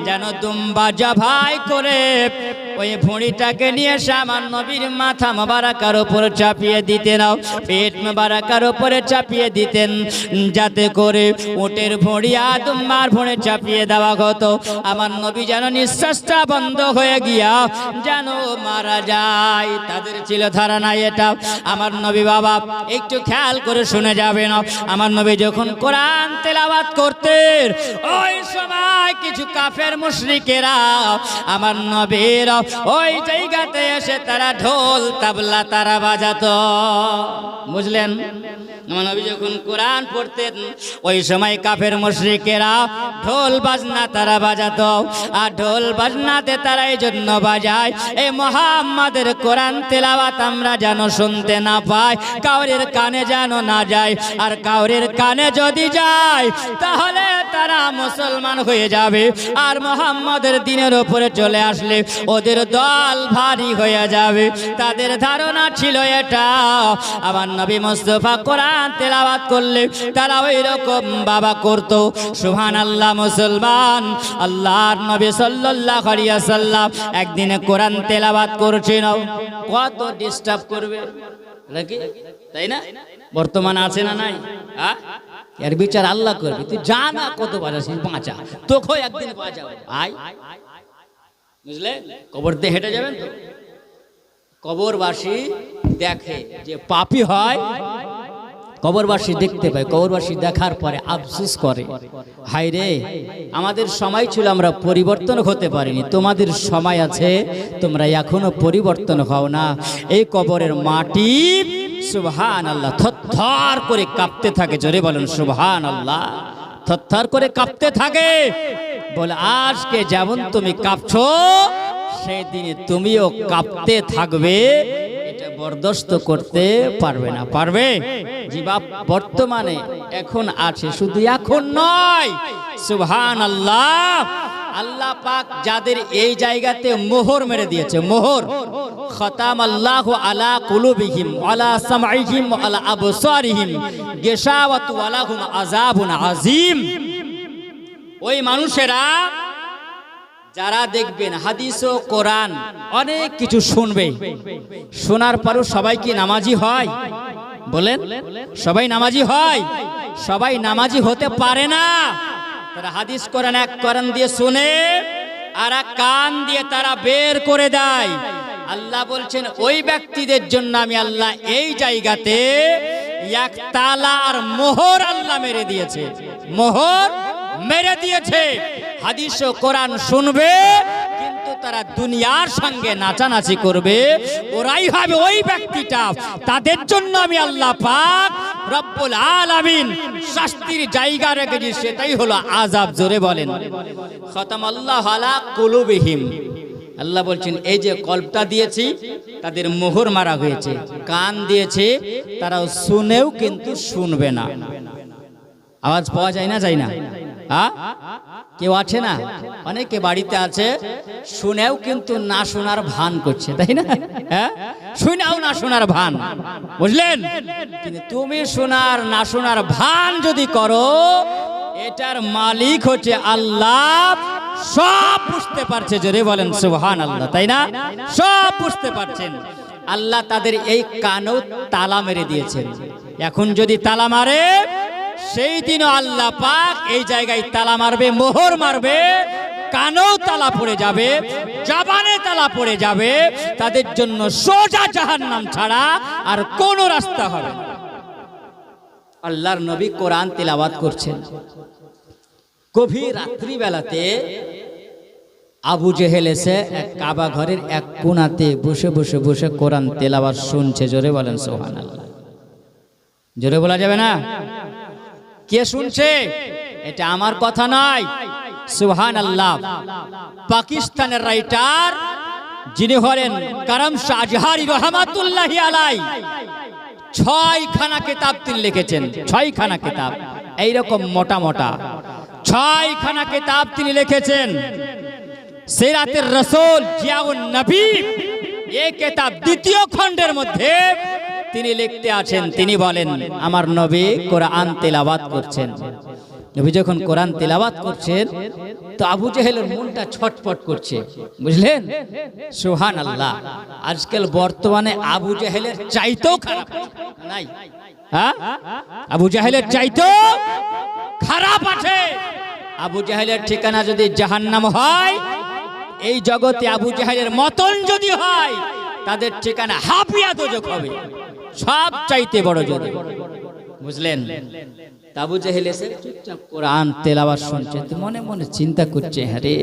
যেন দুম্বা জবাই করে ওই ভুঁড়িটাকে নিয়ে এসে আমার নবীর মাথা মোবারকার উপর চাপিয়ে দিতেন, পেট মোবারকার উপরে চাপিয়ে দিতেন, যাতে করে উটের ভুঁড়ি আর দুম্বার ভুঁড়ি চাপিয়ে দেওয়া হতো। আমার নবী যেন নিঃশ্বাসটা বন্ধ হয়ে গিয়া যেন মারা যায়, তাদের ছিল ধারণা এটা। আমার নবী বাবা একটু খেয়াল করে শুনে যাবেন, আমার নবী যখন কোরআন তেলাওয়াত করতেন, ওই সময় কিছু কাফের মুশরিকেরা আমার নবীর ওই জায়গাতে এসে তারা ঢোল তাবলা তারা বাজাতো, বুঝলেন? আমার নবী যখন কোরআন পড়তেন, ওই সময় কাফের মুশরিকেরা ঢোল বাজনা তারা বাজাতো, আর ঢোল বাজনাতে তারা এই জন্য বাজায়, এই মুহাম্মাদের কোরআন তেলাওয়াত আমরা যেন শুনতে না পাই, কাউরের কানে যেন না যায়। আর কাউরের কানে যদি যায় তাহলে তারা মুসলমান হয়ে যাবে, আর মুহাম্মাদের দ্বীনের উপরে চলে আসলে ওদের দল ভারী হয়ে যাবে। তাদের ধারণা ছিল এটা। আমার নবী মুস্তাফা কোরআন তেলাওয়াত করলে তারা ওই রকম বাবা করত। সুবহানাল্লাহ মুসলমান, আল্লাহর নবী সাল্লাল্লাহু আলাইহি ওয়াসাল্লাম একদিনে কোরআন তেলাওয়াত করছেন, কত ডিস্টার্ব করবে নাকি, তাই না? বর্তমান আছে না নাই? এর বিচার আল্লাহ করবে। তুই জানা কত বাজাছিস, বাঁচা, তোকেও একদিন বাঁচাবো। আয়, বুঝলে? কবর দিয়ে হেঁটে যাবেন তো, কবরবাসী দেখে যে পাপী হয়, কবরবাসী দেখতে পায়, কবরবাসী দেখার পরে আফসোস করে, হায় রে আমাদের সময় ছিল আমরা পরিবর্তন হতে পারিনি, তোমাদের সময় আছে, তোমরা এখনো পরিবর্তন হও না। এই কবরের মাটি সুবহানাল্লাহ থরথর করে কাঁপতে থাকে। জোরে বলেন সুবহানাল্লাহ। থরথর করে কাঁপতে থাকে, বলে আজকে যেমন তুমি কাঁপছো, সেই দিনে তুমিও কাঁপতে থাকবে। এটা বরদাস্ত করতে পারবে না। পারবে? জি বাপ, বর্তমানে এখন আছে, শুধু এখন নয়। সুবহানাল্লাহ। আল্লাহ পাক যাদের এই জায়গাতে মোহর মেরে দিয়েছে, মোহর, খতামাল্লাহু আলা কুলুবিহিম আলা সামঈহিম আলা আবসারিহিম গিশাওয়াতু ওয়ালাহুম আযাবুন আযীম। ওই মানুষেরা যারা দেখবেন হাদিস ও কোরআন অনেক কিছু শুনবে, শোনার পরও সবাই কি নামাজি হয়? বলেন, সবাই নামাজি হয়? সবাই নামাজি হতে পারে না। তারা হাদিস কোরআন এক কান দিয়ে শুনে আর এক কান দিয়ে তারা বের করে দেয়। আল্লাহ বলছেন ওই ব্যক্তিদের জন্য আমি আল্লাহ এই জায়গাতে এক তালা আর মোহর আল্লাহ মেরে দিয়েছে, মোহর মেরে দিয়েছে। হাদিস ও কোরআন শুনবে কিন্তু তারা দুনিয়ার সঙ্গে নাচানাচি করবে, ওরাই হবে ওই ব্যক্তিটা। তাদের জন্য আমি আল্লাহ পাক রব্বুল আলামিন শাস্তির জায়গা রেখেছি, সেটাই হলো আযাব। জোরে বলেন, খতামাল্লাহু আলা কুলুবিহিম। আল্লাহ বলছেন এই যে কল্পটা দিয়েছি তাদের মোহর মারা হয়েছে, কান দিয়েছে তারাও শুনেও কিন্তু শুনবে না। আওয়াজ পাওয়া যায় না, যায় না? কেউ আছে না? অনেকে বাড়িতে আছে, শুনেও কিন্তু না শোনার ভান করছে, তাই না? শুনেও না শোনার ভান, বুঝলেন? কিন্তু তুমি শোনার না শোনার ভান যদি করো, এটার মালিক হচ্ছে আল্লাহ, সব বুঝতে পারছে। জোরে বলেন সুবহানাল্লাহ, তাই না? সব বুঝতে পারছেন। আল্লাহ তাদের এই কানও তালা মেরে দিয়েছেন। এখন যদি তালা মারে, সেই দিনও আল্লাহ পাক এই জায়গায় তালা মারবে, মোহর মারবে, কানও তালা পড়ে যাবে, জবানে তালা পড়ে যাবে। তাদের জন্য সোজা জাহান্নাম ছাড়া আর কোনো রাস্তা হবে না। আল্লাহর নবী কোরআন তেলাওয়াত করছেন। গভীর রাত্রিবেলাতে আবু জেহেল এসে এক কাবা ঘরের এক কোণাতে বসে বসে বসে কোরআন তেলাওয়াত শুনছে। জোরে বলেন সুবহানাল্লাহ। জোরে বলা যাবে না? কে শুনছে? এটা আমার কথা নয়, সুবহানাল্লাহ। পাকিস্তানের রাইটার যিনি হলেন কারাম শাহ আজহারি রহমাতুল্লাহি আলাইহি 6 খানা কিতাব তিনি লিখেছেন। 6 খানা কিতাব, এইরকম মোটা মোটা 6 খানা কিতাব তিনি লিখেছেন। সিরাতের রাসূল জিয়াউন নবী এই কিতাব দ্বিতীয় খণ্ডের মধ্যে তিনি লিখতে আছেন। তিনি বলেন আমার নবী কোরআন তেলাওয়াত করছেন। নবী যখন কোরআন তেলাওয়াত করছেন তো আবু জেহেলের মনটা ছটফট করছে, বুঝলেন? সুবহানাল্লাহ। আজকাল বর্তমানে আবু জেহেলের চাইতেও খারাপ নাই, হ্যাঁ? আবু জেহেলের চাইতেও খারাপ আছে। আবু জেহেলের ঠিকানা যদি জাহান্নাম হয়, এই জগতে আবু জেহেলের মতন যদি হয়, তাদের ঠিকানা হাফিয়া দোজখ হবে, সব চাইতে বড় জোরে, বুঝলেন? আবু জেহেল এসে চুপচাপ কোরআন তেলাওয়াত শুনছে। তো মনে মনে চিন্তা করছে, আরে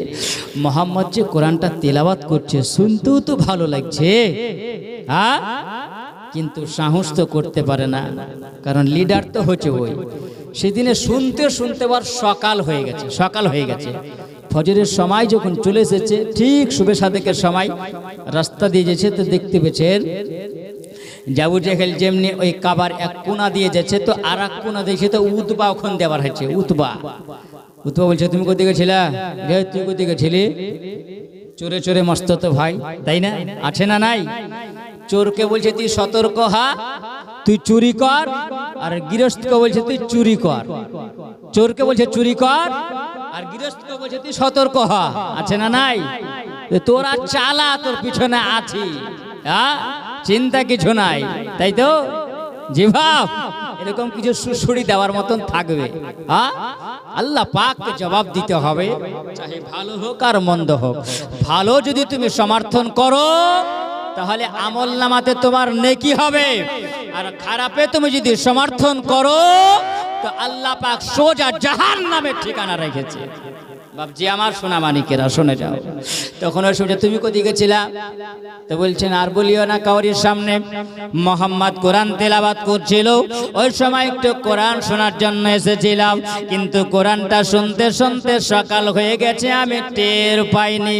মোহাম্মদ যে কোরআনটা তেলাওয়াত করছে শুনতেও তো ভালো লাগছে, হ্যাঁ, কিন্তু সাহস তো করতে পারে না, কারণ লিডার তো হচ্ছে ওই। সেদিনে শুনতে শুনতে আবার সকাল হয়ে গেছে, সকাল হয়ে গেছে। ফজরের সময় যখন চলে এসেছে, ঠিক শুভে সাদেকের সময় রাস্তা দিয়ে যেছে, তো দেখতে পেয়েছেন আবু জেহেল যেমনি ওই কাবার এক কোণা দিয়ে যাচ্ছে, তো আর এক কোণা দেখছে তো উতবা ওখান দেওয়ার হয়েছে। উতবা বলছে তুমি কোথা গেছিলা? তুই কোথা গেছিলি? চোরে চোরে মস্ত তো ভাই, তাই না? আছে না নাই? চোরকে বলছে তুই সতর্ক হা, তুই চুরি কর, আর গৃহস্থকে বলছে তুই চুরি কর। চোরকে বলছে চুরি কর, আর গৃহস্থকে বলছে তুই সতর্ক হ। আছে না নাই? তোরা চালা, তোর পিছনে আছি, হ্যাঁ, চিন্তা কিছু নাই, তাই তো? জি ভাব, এরকম কিছু সুসুড়ি দেওয়ার মতন থাকবে, হ্যাঁ? আল্লাহ পাককে জবাব দিতে হবে, চাহে ভালো হোক আর মন্দ হোক। ভালো যদি তুমি সমর্থন করো তাহলে আমল নামাতে তোমার নেকি হবে, আর খারাপে তুমি যদি সমর্থন করো তো আল্লাহ পাক সোজা জাহান্নামের ঠিকানা রেখেছে। বাপজি আমার সোনা মানিকেরা শুনে যাও। তখন ওই সময় তুমি কোথায় গেছিলা? তো বলছেন আর বলিও না, কাউরির সামনে মোহাম্মদ কোরআন তেলাওয়াত করছিল, ওই সময় একটু কোরআন শোনার জন্য এসেছিলাম, কিন্তু কোরআনটা শুনতে শুনতে সকাল হয়ে গেছে, আমি টের পাইনি।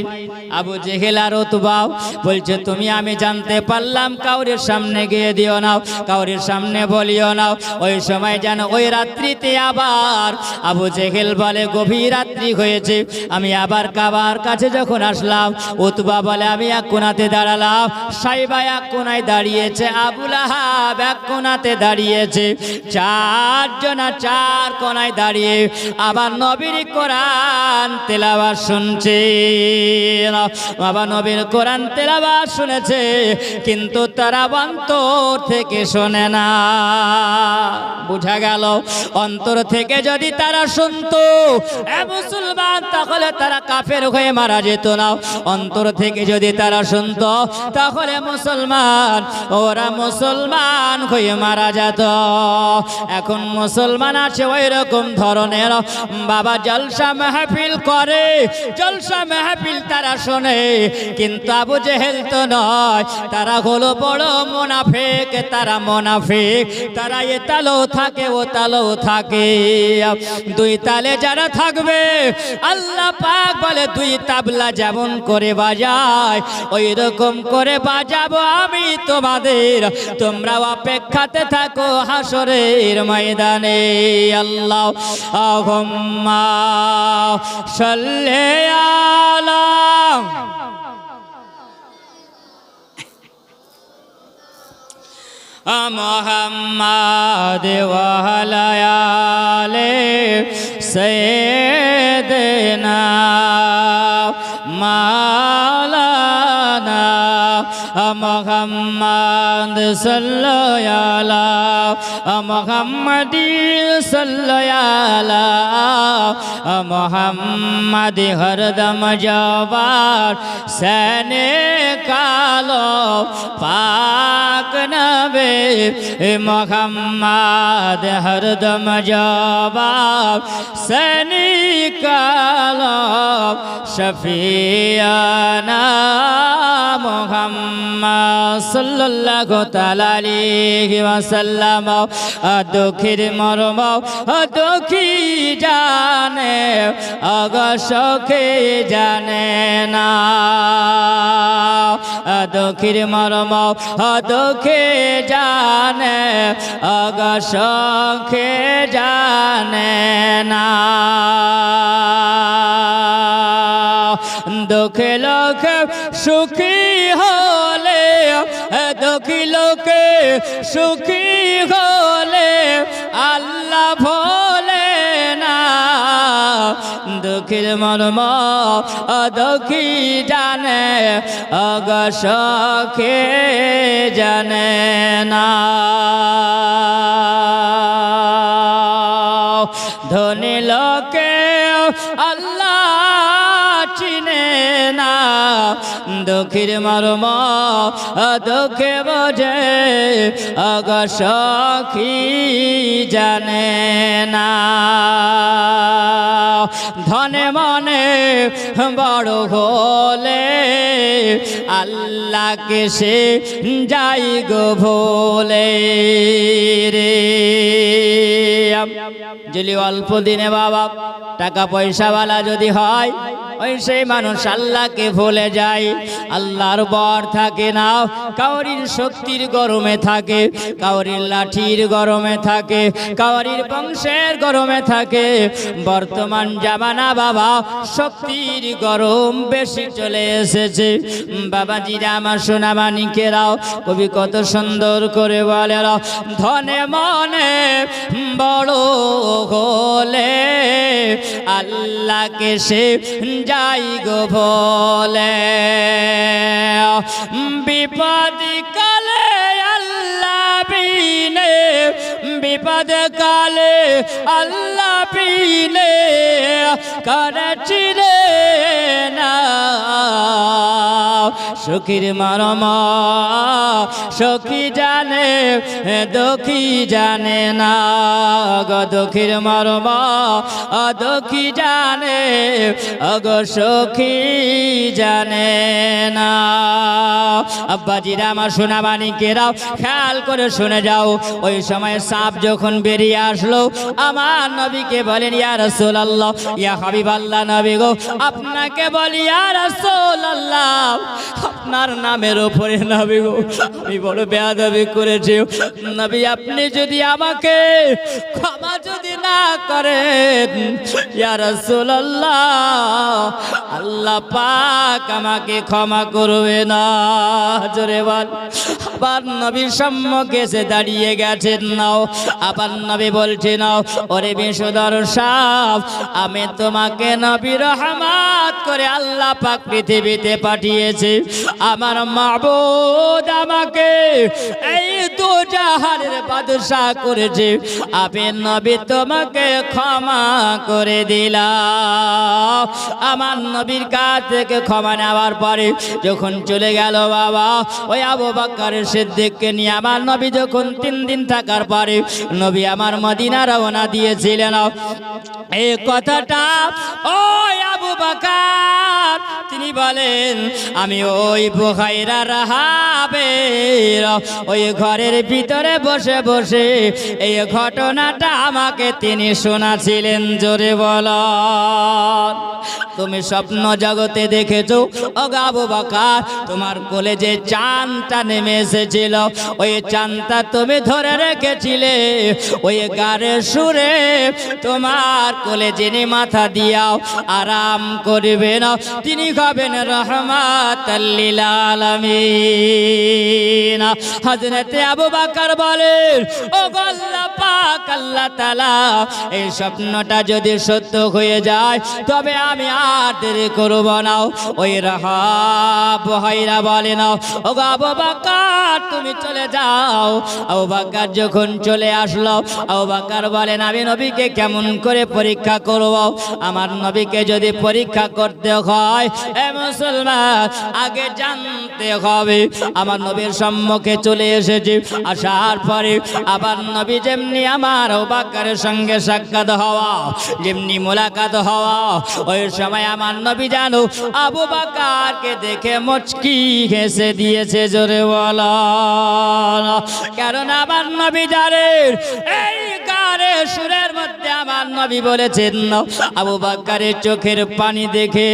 আবু জেহেল আর উতবা বলছে তুমি আমি জানতে পারলাম, কাউরির সামনে গিয়ে দিও না, কাউরির সামনে বলিও না। ওই সময় যেন ওই রাত্রিতে আবার আবু জেহেল বলে গভীর রাত্রি হয়েছে, আমি আবার কাবার কাছে যখন আসলাম, উতবা বলে আমি এক কোণাতে দাঁড়ালাম, সাইবা এক কোণায় দাঁড়িয়েছে, আবু লাহাব এক কোণাতে দাঁড়িয়েছে, চারজনা চার কোণায় দাঁড়িয়ে আবার নবীর কোরআন তেলাওয়াত শুনছে। আবার নবীর কোরআন তেলাওয়াত শুনেছে, কিন্তু তারা অন্তর থেকে শোনে না। বুঝা গেল, অন্তর থেকে যদি তারা শুনতো মুসলমান, তাহলে তারা কাফের হয়ে মারা যেত না। অন্তর থেকে যদি তারা শুনতো, তাহলে মুসলমান, ওরা মুসলমান হয়ে মারা যেত। এখন মুসলমান আছে ওই রকম ধরনের, বাবা জলসা মাহফিল করে, জলসা মাহফিল তারা শোনে, কিন্তু আবু জেহেল তো নয়, তারা হলো বড় মুনাফিক, তারা মুনাফিক, তারা এ তালেও থাকে ও তালেও থাকে। দুই তালে যারা থাকবে, আল্লাহ পাক বলে দুই তাবলা যেমন করে বাজায়, ওই রকম করে বাজাবো আমি তোমাদের, তোমরা অপেক্ষাতে থাকো হাসরের ময়দানে। আল্লাহুম্মা সাল্লি আলা মুহাম্মাদ ওয়া আলা আলি সাইয়্যিদিনা মাওলানা মুহাম্মদ সাল্লাল্লাহু আলা মুহাম্মাদি সাল্লাল্লাহু আলা মুহাম্মাদ হরদম জবার সনে কালো পাক নবে মুহাম্মদ হরদম জবার সনে কালো শফিয়ানা মুহাম্মদ সাল্লাল্লাহু তাআলা আলাইহি ওয়াসাল্লাম। দুঃখের মর্ম দুঃখী জানে, অগসখে জানে না, দুঃখের মর্ম দুঃখে জানে, অগসখে জানে না। দুঃখে লোকে সুখী হলে, দুঃখী লোকে সুখী হলে আল্লাহ ভোলে না, দুঃখের মর্ম দুঃখী জানে, অগসখে জানে না। ধনী লোকে আল্লাহ চিনে না, দুঃখের মর্ম দুঃখে বোঝে, অগসখী জানে না। ধনে মনে বড় হলে আল্লাহকে সে যাই গো ভোলে রে। যদি অল্প দিনে বাবা টাকা পয়সাওয়ালা যদি হয়, ওই সেই মানুষ আল্লাহকে ভুলে যায়, আল্লাহর বর থাকে না, কাউরির শক্তির গরমে থাকে, কাউরির লাঠির গরমে থাকে, কাউরির বংশের গরমে থাকে। বর্তমান জামানা বাবা শক্তির গরম বেশি চলে এসেছে। বাবাজিরা আমার সোনা মানিকেরাও, কবি কত সুন্দর করে বলে, ধনে মনে বড় হলে আল্লাহকে সে যাই গো ভোলে, বিপদ কালে আল্লাহ বিনে, বিপদ কালে আল্লাহ বিনে করেছিলে না, সুখীর মর্ম সখী জানে দুঃখী জানে না গো দুঃখীর মর্ম দুঃখী জানে গো সখী জানে না। আব্বাজিরা আমার সোনা মানিকেরাও খেয়াল করে শুনে যাও, ওই সময় সাপ যখন বেরিয়ে আসলো আমার নবীকে বলেন ইয়া রাসূলুল্লাহ ইয়া হাবিবাল্লাহ নবী গো আপনাকে বলি ইয়া রাসূলুল্লাহ আপনার নামের উপরে নবী গো আমি বড় বেয়াদবি করেছি নবী, আপনি যদি আমাকে ক্ষমা যদি না করেন ইয়া রাসূলুল্লাহ আল্লাহ পাক আমাকে ক্ষমা করবে না। জোরে বল। আবার নবীর সম্মুখে এসে দাঁড়িয়ে গেছেন নাও, আবার নবী বলছে নাও ওরে বিষধর সাপ আমি তোমাকে নবী রহমত করে আল্লাহ পাক পৃথিবীতে পাঠিয়েছে, আমার মাবুদ আমাকে এই দুজাহানের বাদশা করেছে, আমি নবী তোমাকে ক্ষমা করে দিলাম। আমার নবীর কাছ থেকে ক্ষমা নেওয়ার পরে যখন চলে গেল বাবা ওই আবু বকর সিদ্দিককে নিয়ে আমার নবী যখন 3 দিন থাকার পরে নবী আমার মদিনা রওনা দিয়েছিলেন, এই কথাটা ওই আবু বকর তিনি বলেন আমি ওই বুখাইরা রাহাবের ওই ঘরের ভিতরে বসে বসে এই ঘটনাটা আমাকে তিনি শোনাছিলেন। জোরে বলো। তুমি স্বপ্ন জগতে দেখেছো ও আবু বকর তোমার কোলে যে চাঁদটা নেমে এসেছিল ওই চাঁদটা তুমি ধরে রেখেছিলে, ওই গানের সুরে তোমার কোলে যিনি মাথা দিয়াও আরাম করবে না তিনি হবেন রহমাতাল লিল আলামিন। হযরতে আবু বকর বলেন ও আল্লাহ পাক আল্লাহ তাআলা এই স্বপ্নটা যদি সত্য হয়ে যায় তবে আমি আর দেরি করব না। ওই রাহাব বুহাইরা বলে না ও আবু বকর তুমি চলে যাও। আবু বকর যখন চলে আসলো আবু বকর বলেন আমি নবীকে কেমন করে পরীক্ষা করব, আমার নবীকে যদি পরীক্ষা করতে হয় এ মুসলমান আগে জানতে হবে আমার নবীর সম্মুখে চলে এসেছি, আসার পরে আবার নবী যেমনি আমার আবু বকরের সঙ্গে সাক্ষাৎ হওয়া যেমনি মোলাকাত হওয়া ওই সময় আমার নবী জানো আবু বকরকে দেখে মুচকি হেসে দিয়েছে। জোরে বলো। কারণ আমার নবী জানেন এই গানের সুরের মধ্যে আমার নবী বলেছেন আবু বকরের চোখের পানি দেখে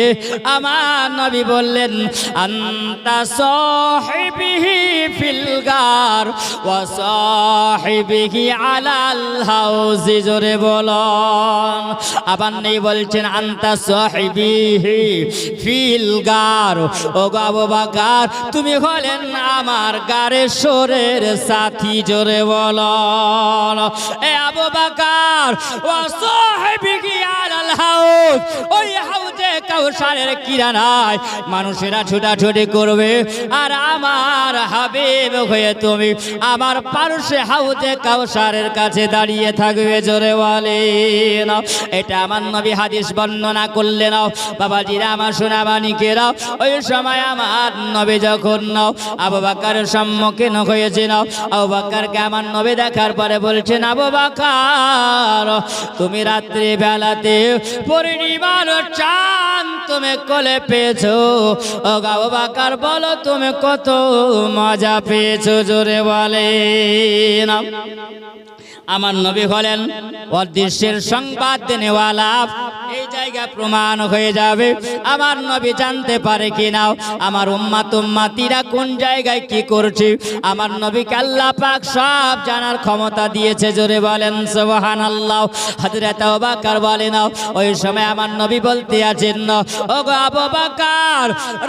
আমার নবী বললেন আনতা সাহিবিহি ফিল গার ওয়া সাহিবিহি আলাল হাউজি। জোরে বলুন। আবার নেই বলছেন আনতা সাহিবিহি ফিল গার ও আবু বকর তুমি হলেন আমার গারের সুরের সাথী। জোরে বলুন। এ আবু বকর ওয়া সাহিবিহি আলাল হাউজ ওই হাউজে কাউসারের কিনারায় মানুষেরা ছোটাছুটি করবে আর আমার হাবিব হয়ে তুমি আমার পারস্যে হাউজে কাউসারের কাছে দাঁড়িয়ে থাকবে। জোরে বলেন। এটা আমার নবী হাদিস বর্ণনা করলেন। বাবাজিরা আমার সোনা মানিকেরা ওই সময় আমার নবী যখন আবু বকরের সম্মুখীন হয়েছিল আবু বকরকে আমার নবী দেখার পরে বলছেন আবু বকর তুমি রাত্রি বেলাতে পূর্ণিমার চাঁদ তুমি কোলে পেয়েছো, ও আবু বকর বলো তুমি কত মজা পেয়েছো। জোরে বলেন। আমার নবী হলেন অদৃশ্যের সংবাদ দেনেওয়ালা। এই জায়গা প্রমাণ হয়ে যাবে আমার নবী জানতে পারে কিনা আমার উম্মতিরা কোন জায়গায় কি করছে। আমার নবীকে আল্লাহ পাক সব জানার ক্ষমতা দিয়েছে। জোরে বলেন সুবহানাল্লাহ। হযরত আবু বকর বলেন ওই সময় আমার নবী বলতে আছেন ও গো আবু বকর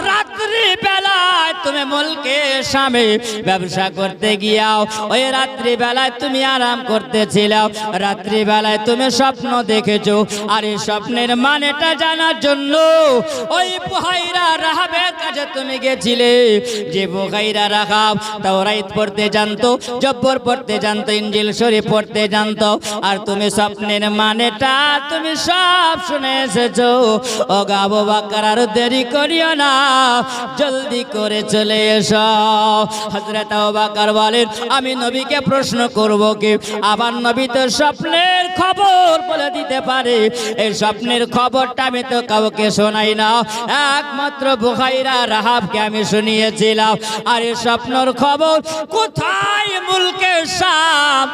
রাত্রি বেলায় তুমি মুলকে শামে ব্যবসা করতে গিয়াও ওই রাত্রি বেলায় তুমি আরাম করতেছিলাম, রাত্রি বেলায় তুমি স্বপ্ন দেখেছো আর এই স্বপ্নে স্বপ্নের মানেটা জানার জন্য ওই বুহাইরা রাহাবের কাছে তুমি গেছিলে। যে বুহাইরা রাহাব তাওরাত পড়তে জানতো, জব্বর পড়তে জানতো, ইনজিল শরীফ পড়তে জানতো, আর তুমি স্বপ্নের মানেটা তুমি সব শুনে এসেছো। ও আবু বকর আর দেরি করিও না, জলদি করে চলে এসো। হযরত আবু বকর বলেন আমি নবীকে প্রশ্ন করব কি? আবার নবী তো স্বপ্নের খবর বলে দিতে পারে। এই স্বপ্নের খবরটা আমি তো কাউকে শোনাই না, একমাত্র বুখাইরা রাহাবকে আমি শুনিয়েছিলাম। আর এই স্বপ্নের খবর কোথায় মুলকে শাম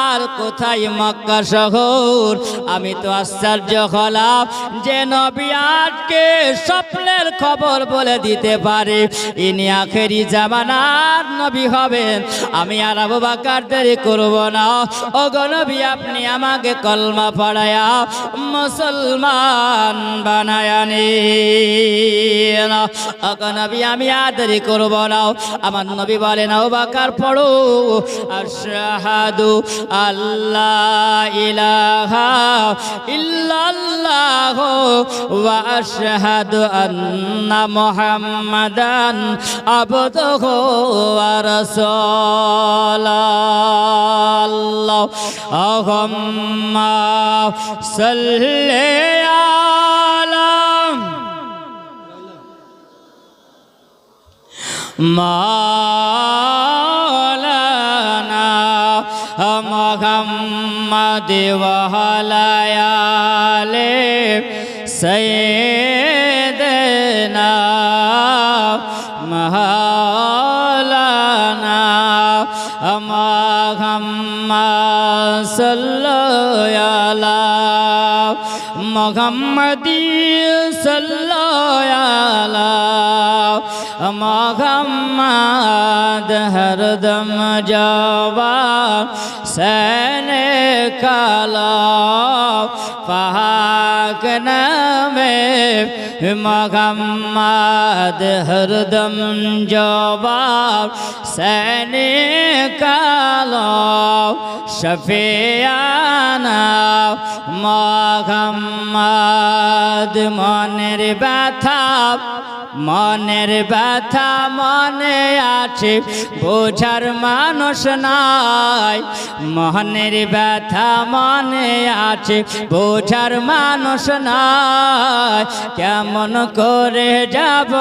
আর কোথায় মক্কা শহর? আমি তো আশ্চর্য হলাম যে নবী আজকে স্বপ্নের খবর বলে দিতে পারে। ইনি আখেরি জামানার নবী হবেন। আমি আর আবু বকর দেরি করব না। ওগো নবী আপনি আমাকে কলমা পড়ায়া মুসলমান বানায়া নিন। ওগো নবী আমি আর দেরি করব না। আমার নবী বলেন আবু বকর পড়ো আশহাদু আল্লাহ ইলাহা ইল্লাল্লাহ ওয়া আশহাদু আন্না মুহাম্মাদান আবদুহু ওয়া রাসূলুহু। আল্লাহুম্মা সাল্লি আলা মাওলানা মুহাম্মাদ ওয়া আলা আলি সাইয়্যিদিনা মাওলানা মুহাম্মাদ সাল্লাল্লাহু আলা মুহাম্মাদ সাল্লাল্লাহু আলা মুহাম্মাদ হরদম জওয়ান সনে কালা পাক নামে মুহাম্মাদ হরদম জওয়ান সনে কালা শফিয়ানা মুহাম্মাদ। মনের ব্যথা মনে আছে বোঝার মানুষ নাই। মনের ব্যথা মনে আছে বোঝার মানুষ নাই। কেমন করে যাব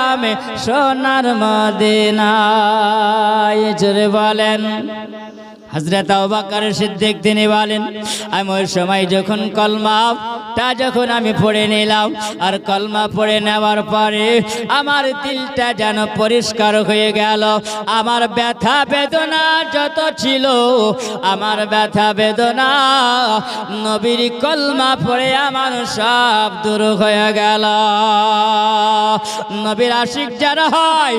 আমি সোনার মদিনায়? জোরে বলেন। হযরত আবু বকর সিদ্দিক তিনি বলেন আমি ওই সময় যখন কলমাটা যখন আমি পড়ে নিলাম, আর কলমা পড়ে নেওয়ার পরে আমার দিলটা যেন পরিষ্কার হয়ে গেল। আমার ব্যথা বেদনা যত ছিল, আমার ব্যথা বেদনা নবীর কলমা পড়ে আমার সব দূর হয়ে গেল। নবীর আশিক যারা হয়,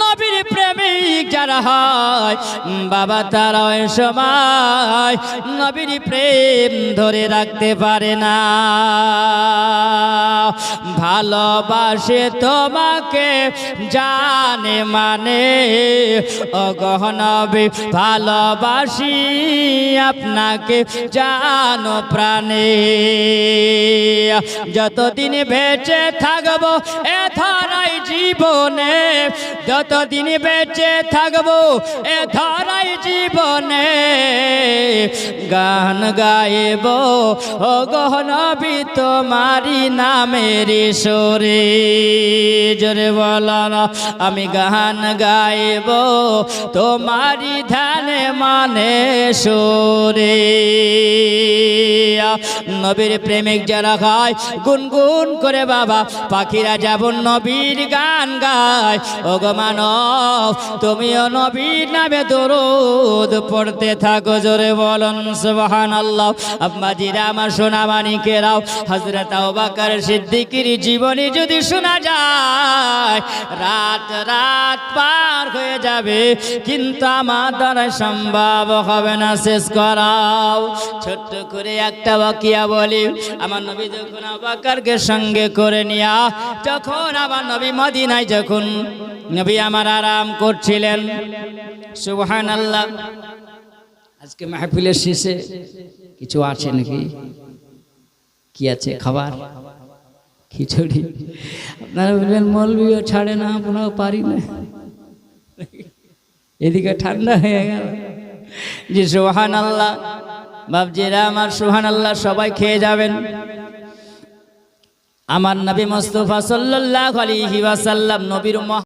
নবীর প্রেমিক যারা হয় বাবা, তারা ওই সময় নবীর প্রেম ধরে রাখতে পারে না। ভালোবাসে তোমাকে জানে মানে, ওগো নবী ভালোবাসি আপনাকে জানো প্রাণে। যতদিন বেঁচে থাকবো এ ধরাই জীবনে, যতদিন বেঁচে থাকবো এ ধরাই জীবনে, গান গাইব ওগো নবী তোমারি নামের সুরে। জোরে বলো না, আমি গান গাইব তোমারি ধ্যানে মানে সুরে। নবীর প্রেমিক যারা হয় গুনগুন করে বাবা পাখিরা যেমন নবীর গান গায়, ওগো মানব তুমিও নবীর নামে দরুদ পড়তে থাকো। জোরে বলুন সুবহানাল্লাহ। আম্মাজিরা আমার সোনা মানিকেরাও, হযরত আবু বকর সিদ্দিকের জীবনী যদি শোনা যায় রাত রাত পার হয়ে যাবে, কিন্তু আমার দ্বারা সম্ভব হবে না শেষ করাও। ছোট্ট করে একটা ওয়াকিয়া বলি। আমার নবী যখন আবু বকরকে সঙ্গে করে নিয়া যখন আমার নবী মদিনায় যখন নবী আমার আরাম করছিলেন, সুবহানাল্লাহ। আজকে মাহফিলের শেষে কিছু আছে নাকি? কি আছে খাবার? খিচুড়ি। আপনারা বলবেন মৌলবিও ছাড়ে না, আমরাও পারি না। এদিকে ঠান্ডা হয়ে গেল। জি সুবহানাল্লাহ। বাপজিরা আমার সুবহানাল্লাহ, সবাই খেয়ে যাবেন। আমার নবী মুস্তাফা সাল্লাল্লাহু আলাইহি ওয়াসাল্লাম নবীর